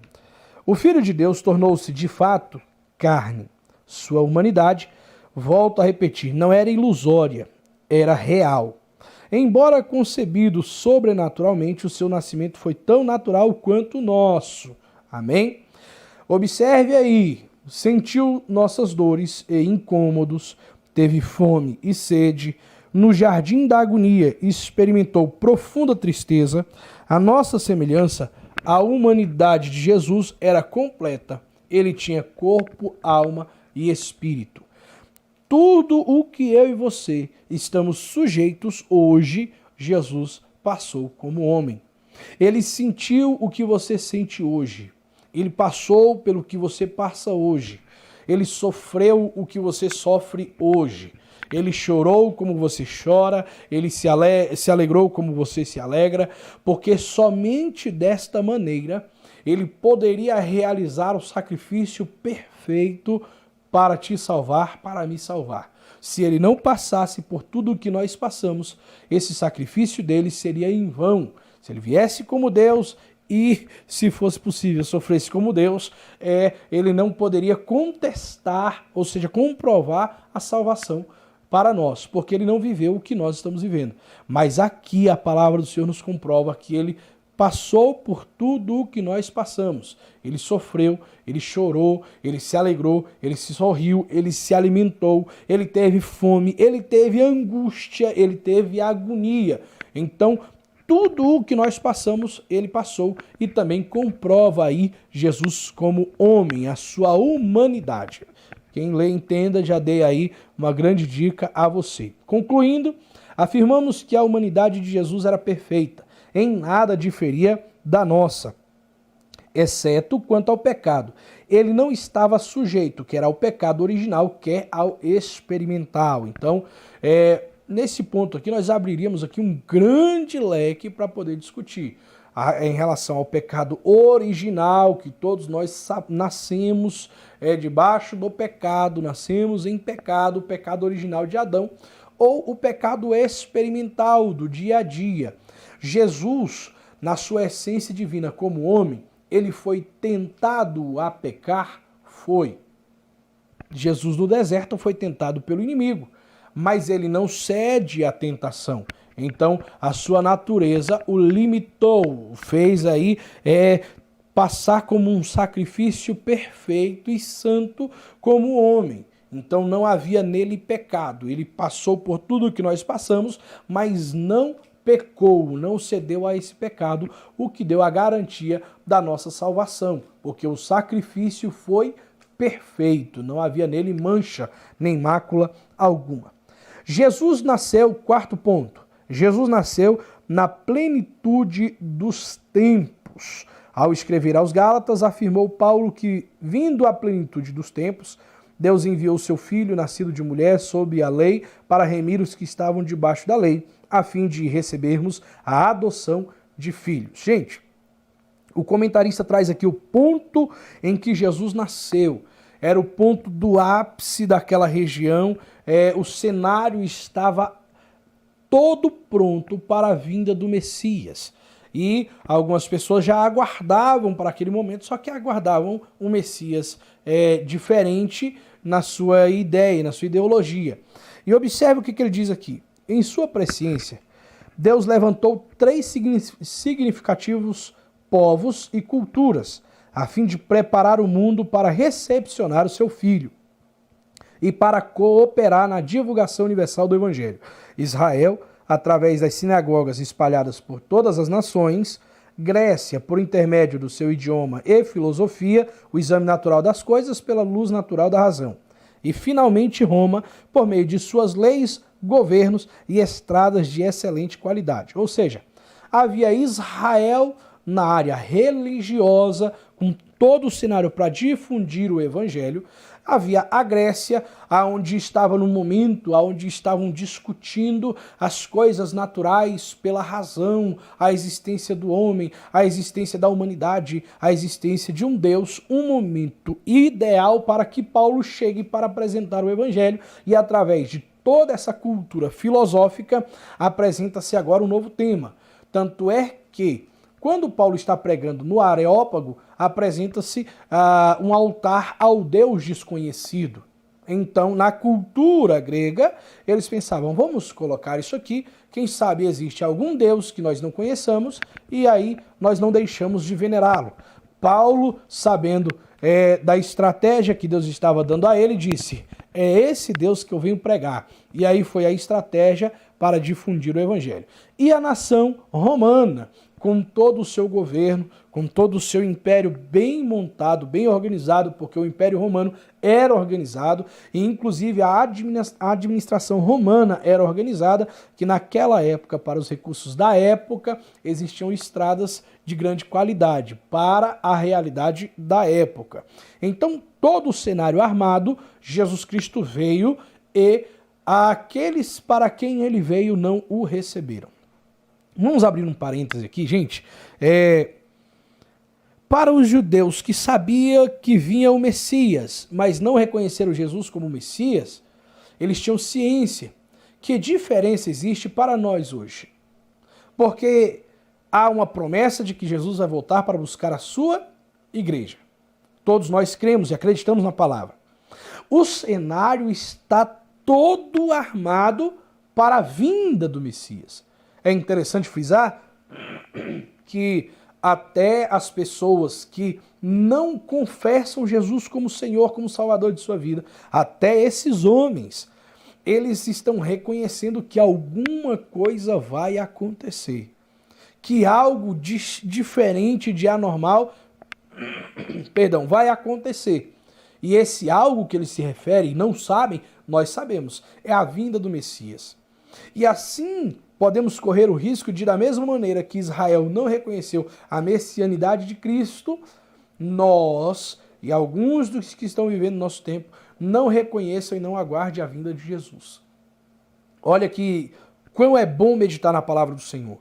O Filho de Deus tornou-se de fato carne. Sua humanidade, volto a repetir, não era ilusória, era real. Embora concebido sobrenaturalmente, o seu nascimento foi tão natural quanto o nosso. Amém? Observe aí, sentiu nossas dores e incômodos, teve fome e sede, no jardim da agonia experimentou profunda tristeza. A nossa semelhança, a humanidade de Jesus era completa. Ele tinha corpo, alma e espírito. Tudo o que eu e você estamos sujeitos hoje, Jesus passou como homem. Ele sentiu o que você sente hoje. Ele passou pelo que você passa hoje. Ele sofreu o que você sofre hoje. Ele chorou como você chora, ele se alegrou como você se alegra, porque somente desta maneira ele poderia realizar o sacrifício perfeito para te salvar, para me salvar. Se ele não passasse por tudo o que nós passamos, esse sacrifício dele seria em vão. Se ele viesse como Deus e, se fosse possível, sofresse como Deus, ele não poderia contestar, ou seja, comprovar a salvação para nós, porque ele não viveu o que nós estamos vivendo. Mas aqui a palavra do Senhor nos comprova que ele passou por tudo o que nós passamos. Ele sofreu, ele chorou, ele se alegrou, ele se sorriu, ele se alimentou, ele teve fome, ele teve angústia, ele teve agonia. Então, tudo o que nós passamos, ele passou, e também comprova aí Jesus como homem, a sua humanidade. Quem lê, entenda, já dei aí uma grande dica a você. Concluindo, afirmamos que a humanidade de Jesus era perfeita, em nada diferia da nossa, exceto quanto ao pecado. Ele não estava sujeito, quer ao pecado original, quer ao experimental. Então, nesse ponto aqui, nós abriríamos aqui um grande leque para poder discutir em relação ao pecado original, que todos nós nascemos debaixo do pecado, nascemos em pecado, o pecado original de Adão, ou o pecado experimental do dia a dia. Jesus, na sua essência divina como homem, ele foi tentado a pecar? Foi. Jesus no deserto foi tentado pelo inimigo, mas ele não cede à tentação. Então, a sua natureza o limitou, fez aí passar como um sacrifício perfeito e santo como homem. Então, não havia nele pecado. Ele passou por tudo o que nós passamos, mas não pecou, não cedeu a esse pecado, o que deu a garantia da nossa salvação, porque o sacrifício foi perfeito, não havia nele mancha nem mácula alguma. Jesus nasceu, quarto ponto, Jesus nasceu na plenitude dos tempos. Ao escrever aos Gálatas, afirmou Paulo que, vindo à plenitude dos tempos, Deus enviou seu Filho, nascido de mulher, sob a lei, para remir os que estavam debaixo da lei, a fim de recebermos a adoção de filhos. Gente, o comentarista traz aqui o ponto em que Jesus nasceu. Era o ponto do ápice daquela região, o cenário estava todo pronto para a vinda do Messias. E algumas pessoas já aguardavam para aquele momento, só que aguardavam um Messias diferente na sua ideia, na sua ideologia. E observe o que ele diz aqui. Em sua presciência, Deus levantou 3 significativos povos e culturas, a fim de preparar o mundo para recepcionar o seu Filho e para cooperar na divulgação universal do Evangelho. Israel, através das sinagogas espalhadas por todas as nações; Grécia, por intermédio do seu idioma e filosofia, o exame natural das coisas pela luz natural da razão; e, finalmente, Roma, por meio de suas leis, governos e estradas de excelente qualidade. Ou seja, havia Israel na área religiosa, com todo o cenário para difundir o evangelho. Havia a Grécia, onde estava no momento, onde estavam discutindo as coisas naturais pela razão, a existência do homem, a existência da humanidade, a existência de um Deus, um momento ideal para que Paulo chegue para apresentar o evangelho, e através de toda essa cultura filosófica apresenta-se agora um novo tema. Tanto é que, quando Paulo está pregando no Areópago, apresenta-se um altar ao Deus desconhecido. Então, na cultura grega, eles pensavam, vamos colocar isso aqui, quem sabe existe algum Deus que nós não conheçamos e aí nós não deixamos de venerá-lo. Paulo, sabendo da estratégia que Deus estava dando a ele, disse, é esse Deus que eu venho pregar. E aí foi a estratégia para difundir o evangelho. E a nação romana, com todo o seu governo, com todo o seu império bem montado, bem organizado, porque o Império Romano era organizado, e inclusive a administração romana era organizada, que naquela época, para os recursos da época, existiam estradas de grande qualidade, para a realidade da época. Então, todo o cenário armado, Jesus Cristo veio e aqueles para quem ele veio não o receberam. Vamos abrir um parêntese aqui, gente. Para os judeus que sabiam que vinha o Messias, mas não reconheceram Jesus como Messias, eles tinham ciência. Que diferença existe para nós hoje? Porque há uma promessa de que Jesus vai voltar para buscar a sua igreja. Todos nós cremos e acreditamos na palavra. O cenário está todo armado para a vinda do Messias. É interessante frisar que até as pessoas que não confessam Jesus como Senhor, como Salvador de sua vida, até esses homens, eles estão reconhecendo que alguma coisa vai acontecer. Que algo diferente de anormal, vai acontecer. E esse algo que eles se referem, não sabem, nós sabemos, é a vinda do Messias. E assim podemos correr o risco de, da mesma maneira que Israel não reconheceu a messianidade de Cristo, nós e alguns dos que estão vivendo no nosso tempo não reconheçam e não aguardem a vinda de Jesus. Olha que quão é bom meditar na palavra do Senhor.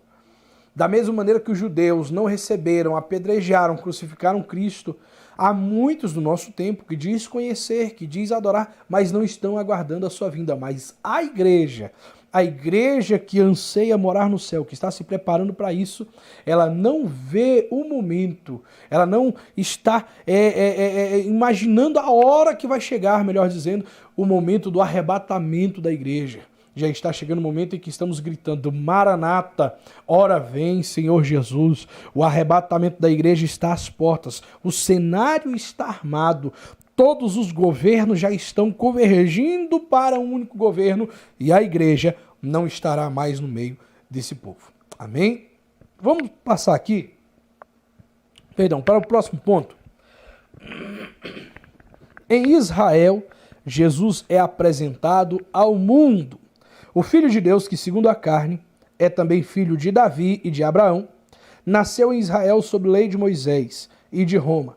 Da mesma maneira que os judeus não receberam, apedrejaram, crucificaram Cristo, há muitos do nosso tempo que diz conhecer, que diz adorar, mas não estão aguardando a sua vinda. Mas a igreja que anseia morar no céu, que está se preparando para isso, ela não vê o momento, ela não está imaginando a hora que vai chegar, melhor dizendo, o momento do arrebatamento da igreja. Já está chegando o momento em que estamos gritando, Maranata, ora vem, Senhor Jesus. O arrebatamento da igreja está às portas. O cenário está armado. Todos os governos já estão convergindo para um único governo e a igreja não estará mais no meio desse povo. Amém? Vamos passar aqui, para o próximo ponto. Em Israel, Jesus é apresentado ao mundo. O Filho de Deus, que segundo a carne, é também filho de Davi e de Abraão, nasceu em Israel sob lei de Moisés e de Roma,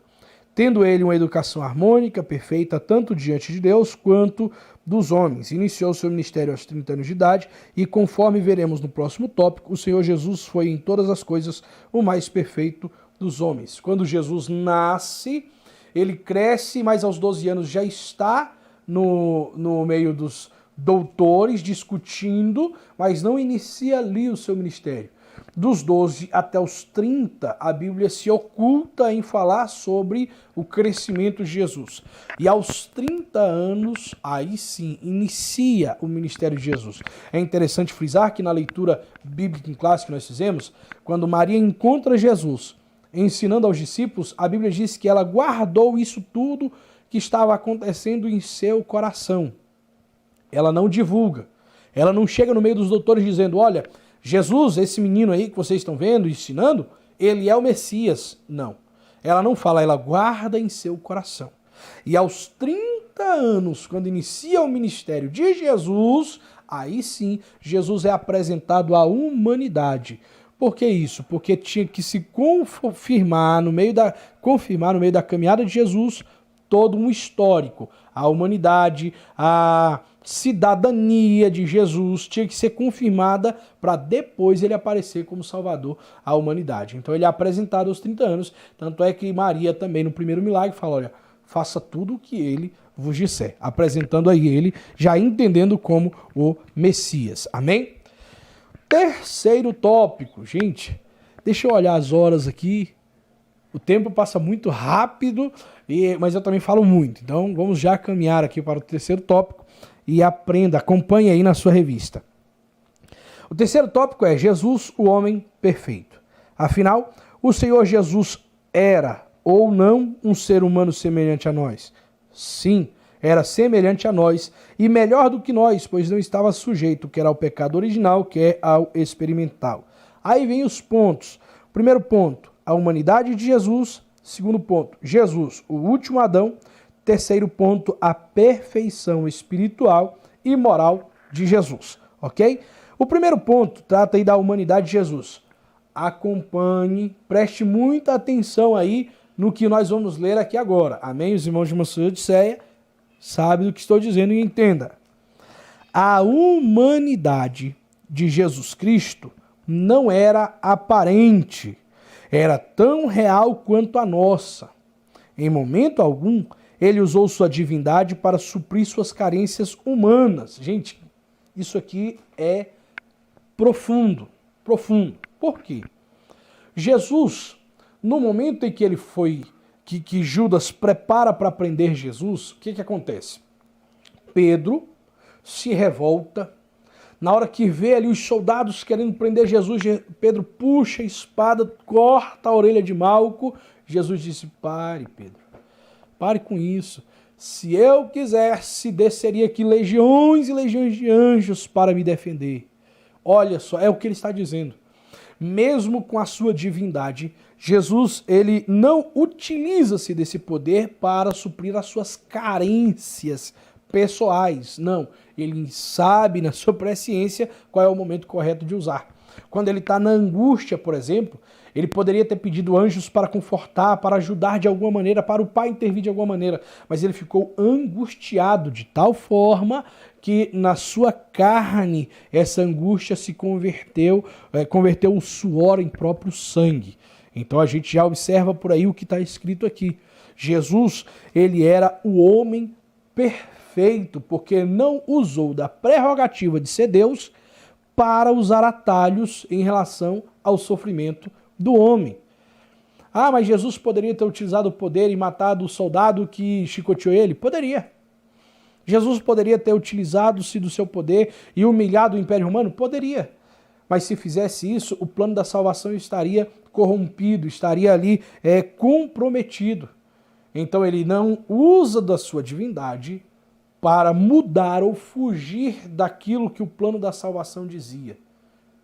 tendo ele uma educação harmônica, perfeita, tanto diante de Deus quanto dos homens. Iniciou seu ministério aos 30 anos de idade e, conforme veremos no próximo tópico, o Senhor Jesus foi em todas as coisas o mais perfeito dos homens. Quando Jesus nasce, ele cresce, mas aos 12 anos já está no meio dos doutores, discutindo, mas não inicia ali o seu ministério. Dos 12 até os 30, a Bíblia se oculta em falar sobre o crescimento de Jesus. E aos 30 anos, aí sim, inicia o ministério de Jesus. É interessante frisar que na leitura bíblica em classe que nós fizemos, quando Maria encontra Jesus ensinando aos discípulos, a Bíblia diz que ela guardou isso tudo que estava acontecendo em seu coração. Ela não divulga. Ela não chega no meio dos doutores dizendo, olha, Jesus, esse menino aí que vocês estão vendo, ensinando, ele é o Messias. Não. Ela não fala, ela guarda em seu coração. E aos 30 anos, quando inicia o ministério de Jesus, aí sim, Jesus é apresentado à humanidade. Por que isso? Porque tinha que se confirmar no meio da caminhada de Jesus todo um histórico. A humanidade, a cidadania de Jesus tinha que ser confirmada para depois ele aparecer como Salvador à humanidade. Então ele é apresentado aos 30 anos, tanto é que Maria também no primeiro milagre fala, olha, faça tudo o que ele vos disser, apresentando aí ele, já entendendo como o Messias. Amém? Terceiro tópico, gente, deixa eu olhar as horas aqui, O tempo passa muito rápido, mas eu também falo muito. Então vamos já caminhar aqui para o terceiro tópico e aprenda, acompanhe aí na sua revista. O terceiro tópico é Jesus, o homem perfeito. Afinal, o Senhor Jesus era ou não um ser humano semelhante a nós? Sim, era semelhante a nós e melhor do que nós, pois não estava sujeito quer ao pecado original, quer ao experimental. Aí vem os pontos. Primeiro ponto, a humanidade de Jesus. Segundo ponto, Jesus, o último Adão. Terceiro ponto, a perfeição espiritual e moral de Jesus, ok? O primeiro ponto trata aí da humanidade de Jesus. Acompanhe, preste muita atenção aí no que nós vamos ler aqui agora. Amém? Os irmãos de Mansur Odisseia sabem do que estou dizendo e entenda. A humanidade de Jesus Cristo não era aparente, era tão real quanto a nossa. Em momento algum, ele usou sua divindade para suprir suas carências humanas. Gente, isso aqui é profundo, profundo. Por quê? Jesus, no momento em que ele foi, que Judas prepara para prender Jesus, o que acontece? Pedro se revolta. Na hora que vê ali os soldados querendo prender Jesus, Pedro puxa a espada, corta a orelha de Malco. Jesus disse, pare, Pedro, pare com isso. Se eu quisesse, desceria aqui legiões e legiões de anjos para me defender. Olha só, é o que ele está dizendo. Mesmo com a sua divindade, Jesus ele não utiliza-se desse poder para suprir as suas carências pessoais. Não, ele sabe na sua presciência qual é o momento correto de usar. Quando ele está na angústia, por exemplo, ele poderia ter pedido anjos para confortar, para ajudar de alguma maneira, para o Pai intervir de alguma maneira, mas ele ficou angustiado de tal forma que na sua carne essa angústia se converteu o suor em próprio sangue. Então a gente já observa por aí o que está escrito aqui. Jesus, ele era o homem perfeito, porque não usou da prerrogativa de ser Deus para usar atalhos em relação ao sofrimento do homem. Ah, mas Jesus poderia ter utilizado o poder e matado o soldado que chicoteou ele? Poderia. Jesus poderia ter utilizado-se do seu poder e humilhado o Império Romano? Poderia. Mas se fizesse isso, o plano da salvação estaria corrompido, estaria ali comprometido. Então ele não usa da sua divindade para mudar ou fugir daquilo que o plano da salvação dizia.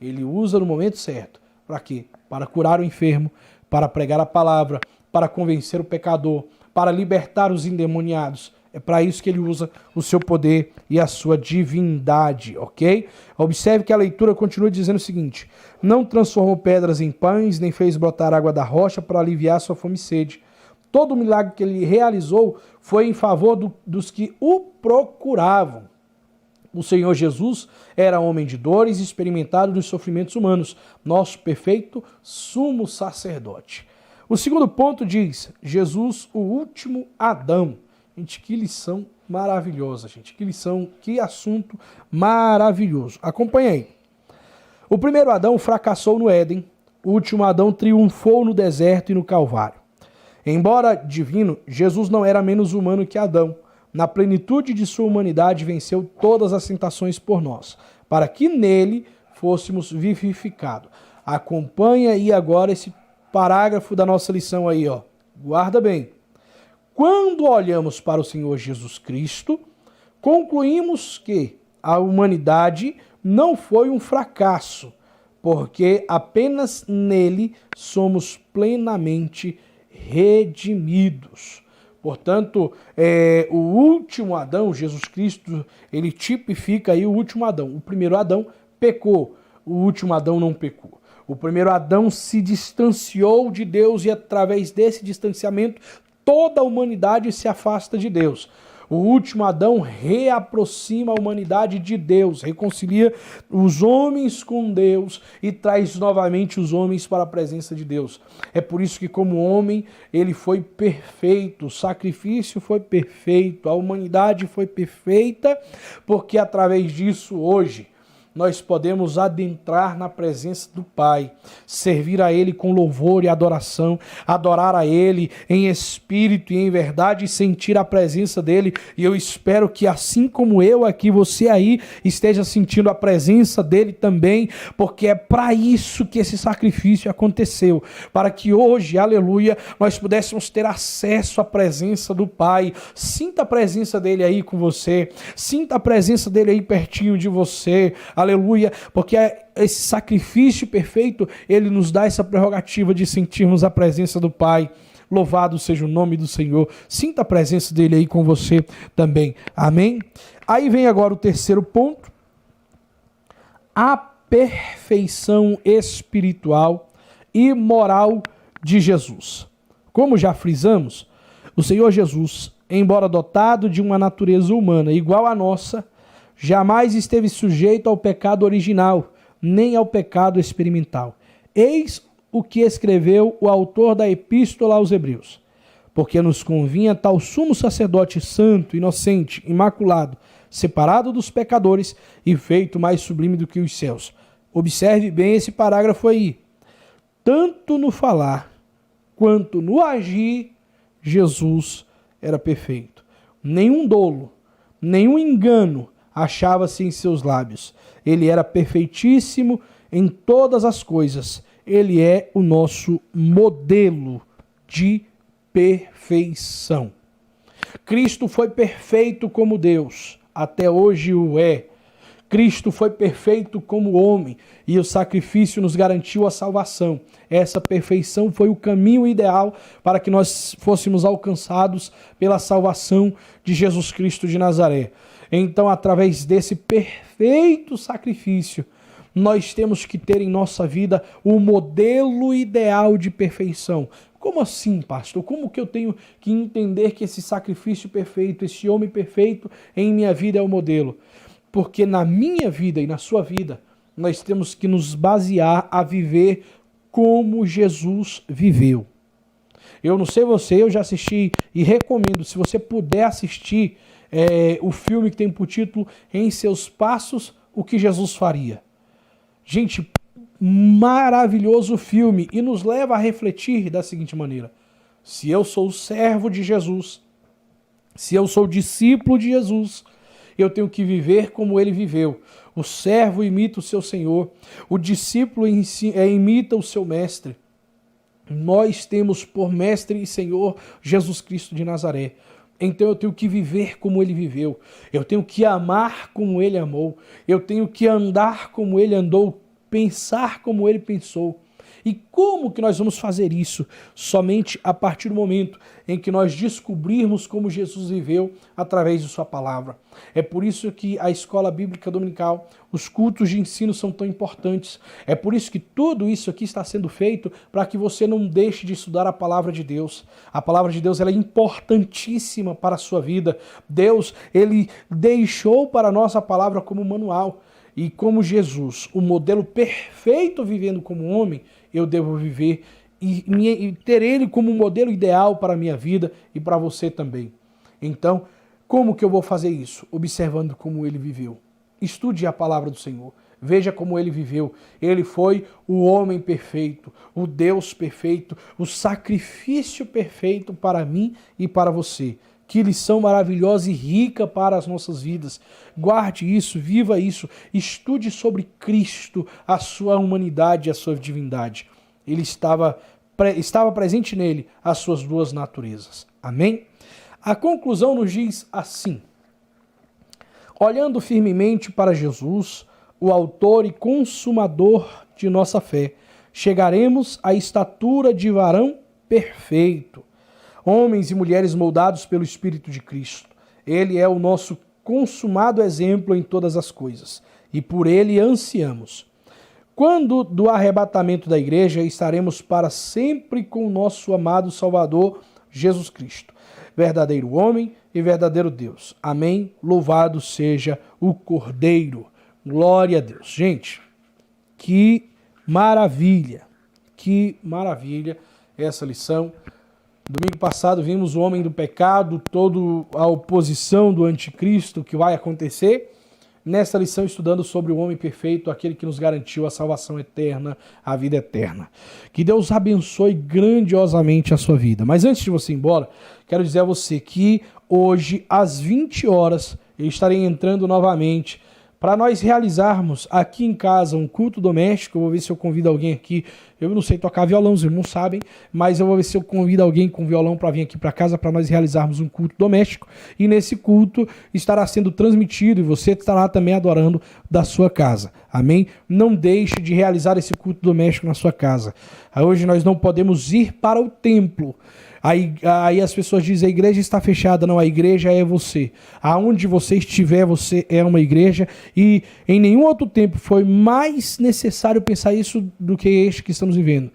Ele usa no momento certo. Para quê? Para curar o enfermo, para pregar a palavra, para convencer o pecador, para libertar os endemoniados. É para isso que ele usa o seu poder e a sua divindade, ok? Observe que a leitura continua dizendo o seguinte: não transformou pedras em pães, nem fez brotar água da rocha para aliviar sua fome e sede. Todo o milagre que ele realizou foi em favor dos que o procuravam. O Senhor Jesus era homem de dores, experimentado nos sofrimentos humanos, nosso perfeito sumo sacerdote. O segundo ponto diz, Jesus, o último Adão. Gente, que lição maravilhosa, gente. Que lição, que assunto maravilhoso. Acompanhe aí. O primeiro Adão fracassou no Éden, o último Adão triunfou no deserto e no Calvário. Embora divino, Jesus não era menos humano que Adão. Na plenitude de sua humanidade, venceu todas as tentações por nós, para que nele fôssemos vivificados. Acompanha aí agora esse parágrafo da nossa lição aí, ó. Guarda bem. Quando olhamos para o Senhor Jesus Cristo, concluímos que a humanidade não foi um fracasso, porque apenas nele somos plenamente redimidos. Portanto, o último Adão, Jesus Cristo, ele tipifica aí o último Adão. O primeiro Adão pecou, o último Adão não pecou. O primeiro Adão se distanciou de Deus e através desse distanciamento toda a humanidade se afasta de Deus. O último Adão reaproxima a humanidade de Deus, reconcilia os homens com Deus e traz novamente os homens para a presença de Deus. É por isso que como homem ele foi perfeito, o sacrifício foi perfeito, a humanidade foi perfeita, porque através disso hoje nós podemos adentrar na presença do Pai, servir a Ele com louvor e adoração, adorar a Ele em espírito e em verdade e sentir a presença dEle. E eu espero que assim como eu aqui, você aí esteja sentindo a presença dEle também, porque é para isso que esse sacrifício aconteceu, para que hoje, aleluia, nós pudéssemos ter acesso à presença do Pai. Sinta a presença dEle aí com você, sinta a presença dEle aí pertinho de você, aleluia, porque esse sacrifício perfeito, ele nos dá essa prerrogativa de sentirmos a presença do Pai. Louvado seja o nome do Senhor. Sinta a presença dele aí com você também. Amém? Aí vem agora o terceiro ponto. A perfeição espiritual e moral de Jesus. Como já frisamos, o Senhor Jesus, embora dotado de uma natureza humana igual à nossa, jamais esteve sujeito ao pecado original, nem ao pecado experimental. Eis o que escreveu o autor da Epístola aos Hebreus. Porque nos convinha tal sumo sacerdote santo, inocente, imaculado, separado dos pecadores e feito mais sublime do que os céus. Observe bem esse parágrafo aí. Tanto no falar quanto no agir, Jesus era perfeito. Nenhum dolo, nenhum engano achava-se em seus lábios. Ele era perfeitíssimo em todas as coisas. Ele é o nosso modelo de perfeição. Cristo foi perfeito como Deus, até hoje o é. Cristo foi perfeito como homem e o sacrifício nos garantiu a salvação. Essa perfeição foi o caminho ideal para que nós fôssemos alcançados pela salvação de Jesus Cristo de Nazaré. Então, através desse perfeito sacrifício, nós temos que ter em nossa vida o modelo ideal de perfeição. Como assim, pastor? Como que eu tenho que entender que esse sacrifício perfeito, esse homem perfeito em minha vida é o modelo? Porque na minha vida e na sua vida, nós temos que nos basear a viver como Jesus viveu. Eu não sei você, eu já assisti e recomendo, se você puder assistir o filme que tem por título Em Seus Passos, o que Jesus faria. Gente, maravilhoso filme e nos leva a refletir da seguinte maneira: se eu sou servo de Jesus, se eu sou discípulo de Jesus, eu tenho que viver como ele viveu. O servo imita o seu senhor, o discípulo imita o seu mestre. Nós temos por mestre e senhor Jesus Cristo de Nazaré. Então eu tenho que viver como ele viveu. Eu tenho que amar como ele amou. Eu tenho que andar como ele andou, pensar como ele pensou. E como que nós vamos fazer isso? Somente a partir do momento em que nós descobrirmos como Jesus viveu através de sua palavra. É por isso que a escola bíblica dominical, os cultos de ensino são tão importantes. É por isso que tudo isso aqui está sendo feito para que você não deixe de estudar a palavra de Deus. A palavra de Deus ela é importantíssima para a sua vida. Deus, ele deixou para nós a palavra como manual. E como Jesus, o modelo perfeito vivendo como homem, eu devo viver e ter ele como modelo ideal para a minha vida e para você também. Então, como que eu vou fazer isso? Observando como ele viveu. Estude a palavra do Senhor. Veja como ele viveu. Ele foi o homem perfeito, o Deus perfeito, o sacrifício perfeito para mim e para você. Que lição maravilhosa e rica para as nossas vidas. Guarde isso, viva isso, estude sobre Cristo, a sua humanidade e a sua divindade. Ele estava presente nele as suas duas naturezas. Amém? A conclusão nos diz assim: olhando firmemente para Jesus, o autor e consumador de nossa fé, chegaremos à estatura de varão perfeito. Homens e mulheres moldados pelo Espírito de Cristo. Ele é o nosso consumado exemplo em todas as coisas, e por ele ansiamos. Quando do arrebatamento da igreja, estaremos para sempre com o nosso amado Salvador, Jesus Cristo, verdadeiro homem e verdadeiro Deus. Amém? Louvado seja o Cordeiro. Glória a Deus. Gente, que maravilha essa lição. Domingo passado vimos o homem do pecado, toda a oposição do anticristo que vai acontecer. nessa lição estudando sobre o homem perfeito, aquele que nos garantiu a salvação eterna, a vida eterna. Que Deus abençoe grandiosamente a sua vida. Mas antes de você ir embora, quero dizer a você que hoje, às 20 horas, eu estarei entrando novamente para nós realizarmos aqui em casa um culto doméstico. Eu vou ver se eu convido alguém aqui. Eu não sei tocar violão, os irmãos sabem, mas eu vou ver se eu convido alguém com violão para vir aqui para casa para nós realizarmos um culto doméstico. E nesse culto estará sendo transmitido e você estará também adorando da sua casa. Amém? Não deixe de realizar esse culto doméstico na sua casa. Hoje nós não podemos ir para o templo. Aí as pessoas dizem, a igreja está fechada. Não, a igreja é você. Aonde você estiver, você é uma igreja. E em nenhum outro tempo foi mais necessário pensar isso do que este que estamos vivendo.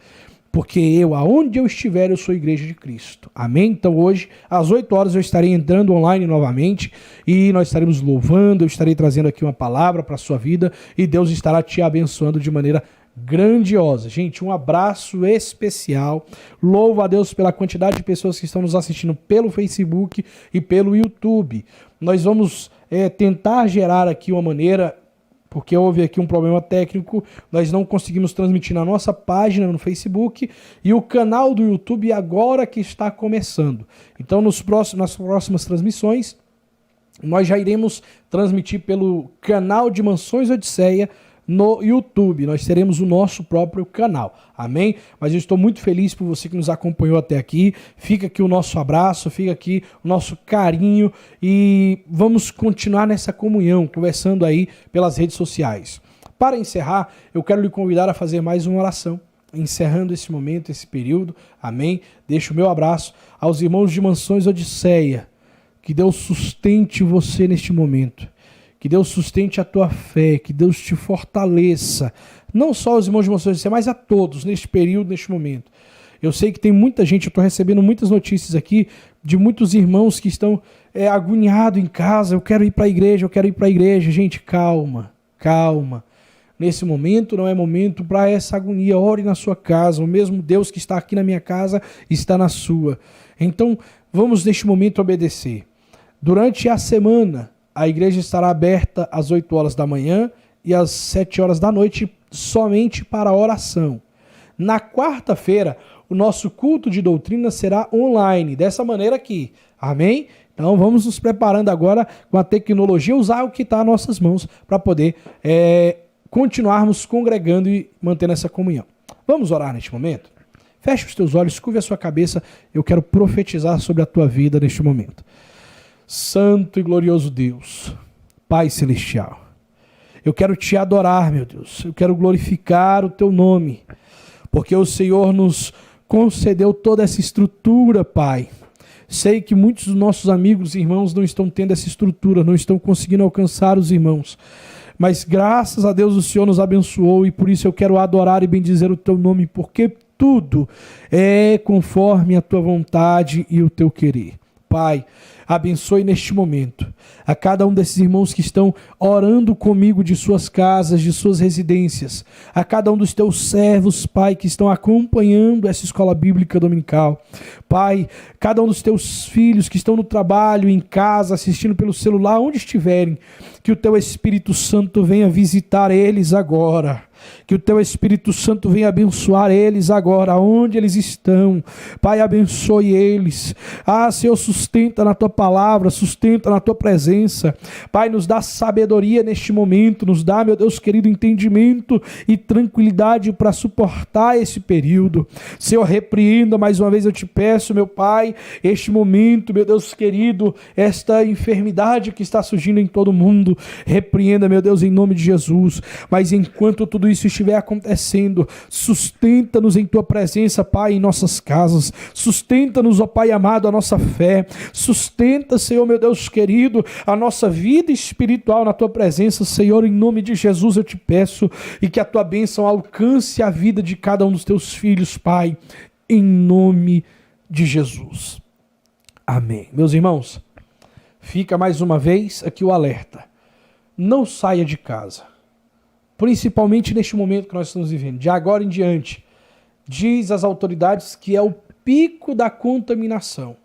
Porque aonde eu estiver, eu sou igreja de Cristo. Amém? Então hoje, às 8 horas, eu estarei entrando online novamente e nós estaremos louvando, eu estarei trazendo aqui uma palavra para a sua vida e Deus estará te abençoando de maneira grandiosa. Gente, um abraço especial. Louvo a Deus pela quantidade de pessoas que estão nos assistindo pelo Facebook e pelo YouTube. Nós vamos tentar gerar aqui uma maneira, porque houve aqui um problema técnico, nós não conseguimos transmitir na nossa página no Facebook e o canal do YouTube agora que está começando. Então nas próximas transmissões nós já iremos transmitir pelo canal de Mansões Odisseia no YouTube. Nós teremos o nosso próprio canal. Amém? Mas eu estou muito feliz por você que nos acompanhou até aqui. Fica aqui o nosso abraço, fica aqui o nosso carinho e vamos continuar nessa comunhão, conversando aí pelas redes sociais. Para encerrar, eu quero lhe convidar a fazer mais uma oração. Encerrando esse momento, esse período. Amém? Deixo o meu abraço aos irmãos de Mansões Odisseia. Que Deus sustente você neste momento. Que Deus sustente a tua fé, que Deus te fortaleça. Não só os irmãos de Mansões Odisseia, mas a todos neste período, neste momento. Eu sei que tem muita gente, eu estou recebendo muitas notícias aqui de muitos irmãos que estão agoniados em casa. Eu quero ir para a igreja, eu quero ir para a igreja. Gente, calma, calma. Nesse momento não é momento para essa agonia. Ore na sua casa. O mesmo Deus que está aqui na minha casa está na sua. Então, vamos neste momento obedecer. Durante a semana, a igreja estará aberta às 8 horas da manhã e às 7 horas da noite somente para oração. Na quarta-feira, o nosso culto de doutrina será online, dessa maneira aqui. Amém? Então vamos nos preparando agora com a tecnologia, usar o que está às nossas mãos para poder continuarmos congregando e mantendo essa comunhão. Vamos orar neste momento? Feche os teus olhos, curve a sua cabeça, eu quero profetizar sobre a tua vida neste momento. Santo e glorioso Deus, Pai Celestial, eu quero te adorar, meu Deus, eu quero glorificar o teu nome, porque o Senhor nos concedeu toda essa estrutura, Pai. Sei que muitos dos nossos amigos e irmãos não estão tendo essa estrutura, não estão conseguindo alcançar os irmãos, mas graças a Deus o Senhor nos abençoou e por isso eu quero adorar e bendizer o teu nome, porque tudo é conforme a tua vontade e o teu querer. Pai, abençoe neste momento a cada um desses irmãos que estão orando comigo de suas casas, de suas residências, a cada um dos teus servos, Pai, que estão acompanhando essa escola bíblica dominical. Pai, cada um dos teus filhos que estão no trabalho, em casa, assistindo pelo celular, onde estiverem, que o teu Espírito Santo venha visitar eles agora. Que o teu Espírito Santo venha abençoar eles agora, onde eles estão. Pai, abençoe eles. Senhor, sustenta na tua palavra, sustenta na tua presença. Pai, nos dá sabedoria neste momento, nos dá, meu Deus querido, entendimento e tranquilidade para suportar esse período. Senhor, repreenda mais uma vez, eu te peço, meu Pai, este momento, meu Deus querido, esta enfermidade que está surgindo em todo mundo. Repreenda, meu Deus, em nome de Jesus. Mas enquanto tudo isso estiver acontecendo, sustenta-nos em tua presença, Pai, em nossas casas, sustenta-nos, ó Pai amado, a nossa fé, sustenta, Senhor, meu Deus querido, a nossa vida espiritual na tua presença, Senhor, em nome de Jesus eu te peço, e que a tua bênção alcance a vida de cada um dos teus filhos, Pai, em nome de Jesus. Amém. Meus irmãos, fica mais uma vez aqui o alerta, não saia de casa. Principalmente neste momento que nós estamos vivendo, de agora em diante, diz as autoridades que é o pico da contaminação.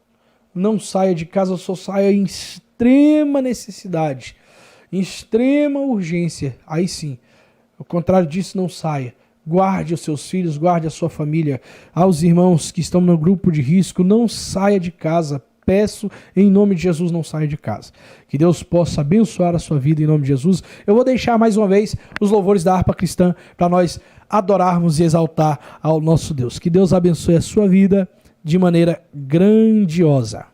Não saia de casa, só saia em extrema necessidade. em extrema urgência, aí sim, ao contrário disso, não saia. Guarde os seus filhos, guarde a sua família. Aos irmãos que estão no grupo de risco, não saia de casa. Peço em nome de Jesus, não saia de casa. Que Deus possa abençoar a sua vida em nome de Jesus. Eu vou deixar mais uma vez os louvores da harpa cristã para nós adorarmos e exaltar ao nosso Deus. Que Deus abençoe a sua vida de maneira grandiosa.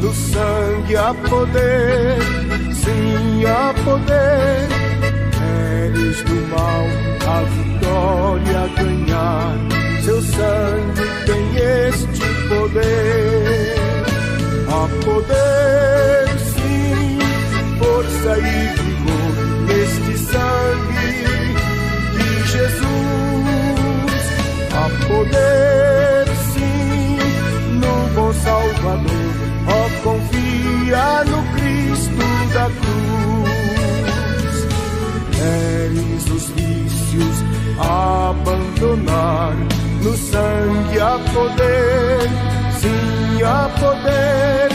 No sangue há poder, sim há poder. Queres do mal a vitória ganhar, seu sangue tem este poder. Há poder, sim, força e vigor neste sangue de Jesus. Há poder, sim, no bom Salvador. Ó, confia no Cristo da cruz. Queres os vícios abandonar, no sangue há poder, sim há poder.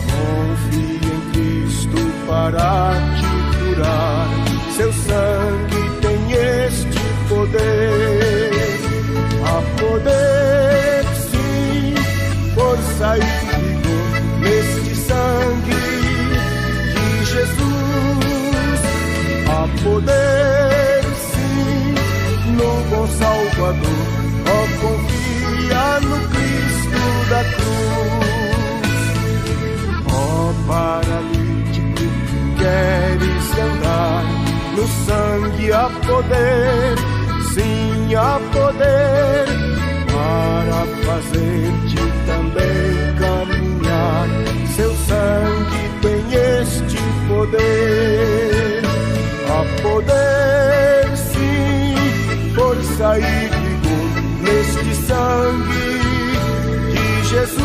Confia em Cristo para te curar, seu sangue tem este poder. Há poder, sim, força e vigor neste sangue de Jesus. Há poder, sim, no bom Salvador. Ó, confia no Cristo da cruz. Ó, paralítico, queres andar, no sangue há poder, sim há poder, para fazer-te também caminhar. Seu sangue tem este poder. Há poder, sim, força e vigor neste sangue de Jesus.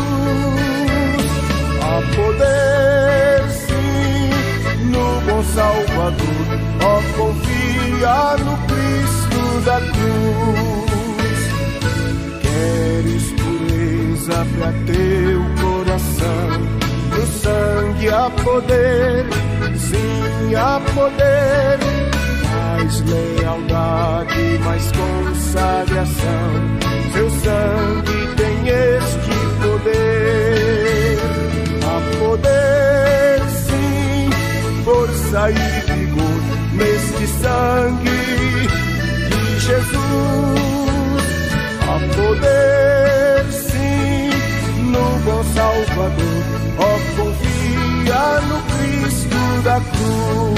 Há poder, sim, no bom Salvador. Ó, confia no Cristo da cruz. Queres pureza para teu coração, no sangue há poder, sim há poder. Mais lealdade, mais consagração, seu sangue tem tem este poder, há poder sim, força e vigor neste sangue de Jesus. Há poder sim no bom Salvador, ó, confia no Cristo da cruz.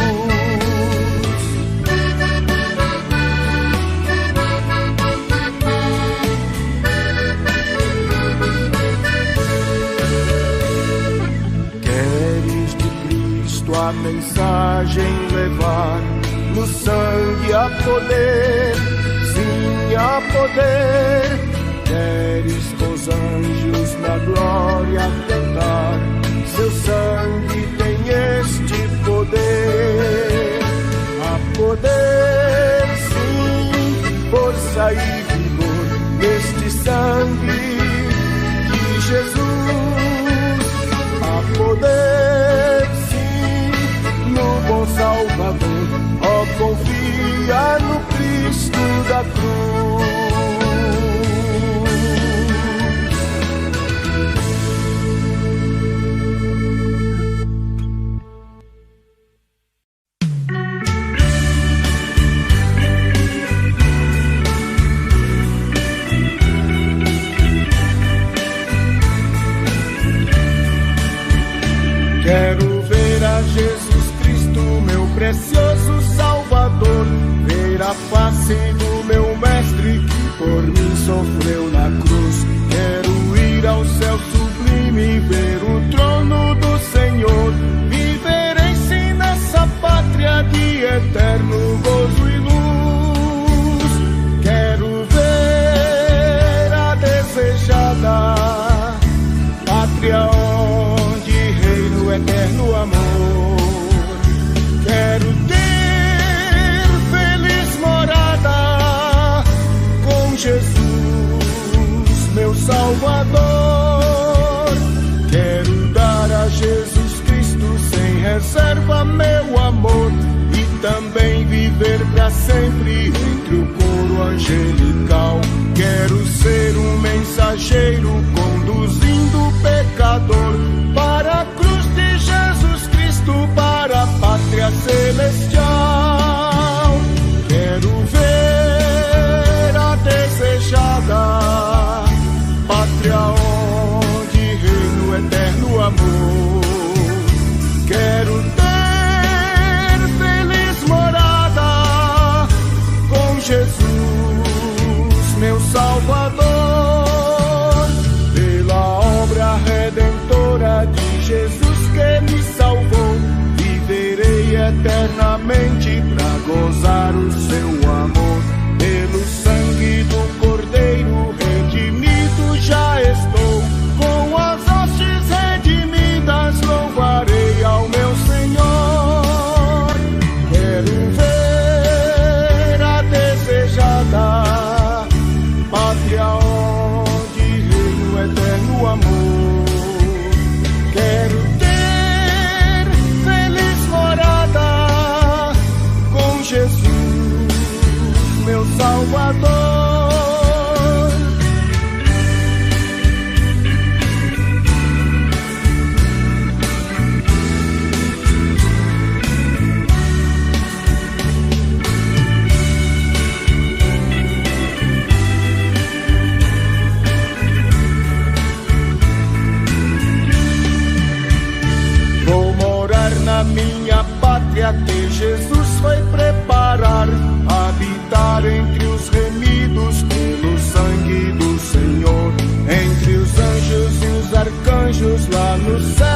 A mensagem levar, no sangue há poder, sim há poder. Queres com os anjos na glória cantar, seu sangue tem este poder. Há poder sim, força e vigor neste sangue de Jesus. Há poder no bom Salvador, ó, confia no Cristo da cruz. Quero ver a Jesus Cristo, meu precioso Salvador, ver a face do meu mestre que por mim sofreu na cruz. Quero ir ao céu sublime, ver o trono do Senhor, viverei sim nessa pátria de eterno gozo e luz. Quero ver a desejada pátria onde reina o eterno amor. Quero ter feliz morada com Jesus, meu Salvador. Quero dar a Jesus Cristo sem reserva meu amor e também viver para sempre entre o coro angelical. Quero ser um mensageiro conduzindo o pecador para a cruz de Jesus Cristo, para a pátria celestial. Quero ver a desejada pátria onde reina o eterno amor. Quero ter feliz morada com Jesus, meu Salvador. Pela obra redentora de Jesus que me salvou, viverei eternamente pra gozar o seu amor. Pelo sangue do Cordeiro redimido já estou, com as hostes redimidas louvarei ao meu Senhor. Quero ver a desejada pátria onde reina o eterno amor. Quero ter feliz morada com Jesus, meu Salvador. Vou morar na minha pátria que Jesus foi preparar, habitar entre os remidos pelo sangue do Senhor, entre os anjos e os arcanjos lá no céu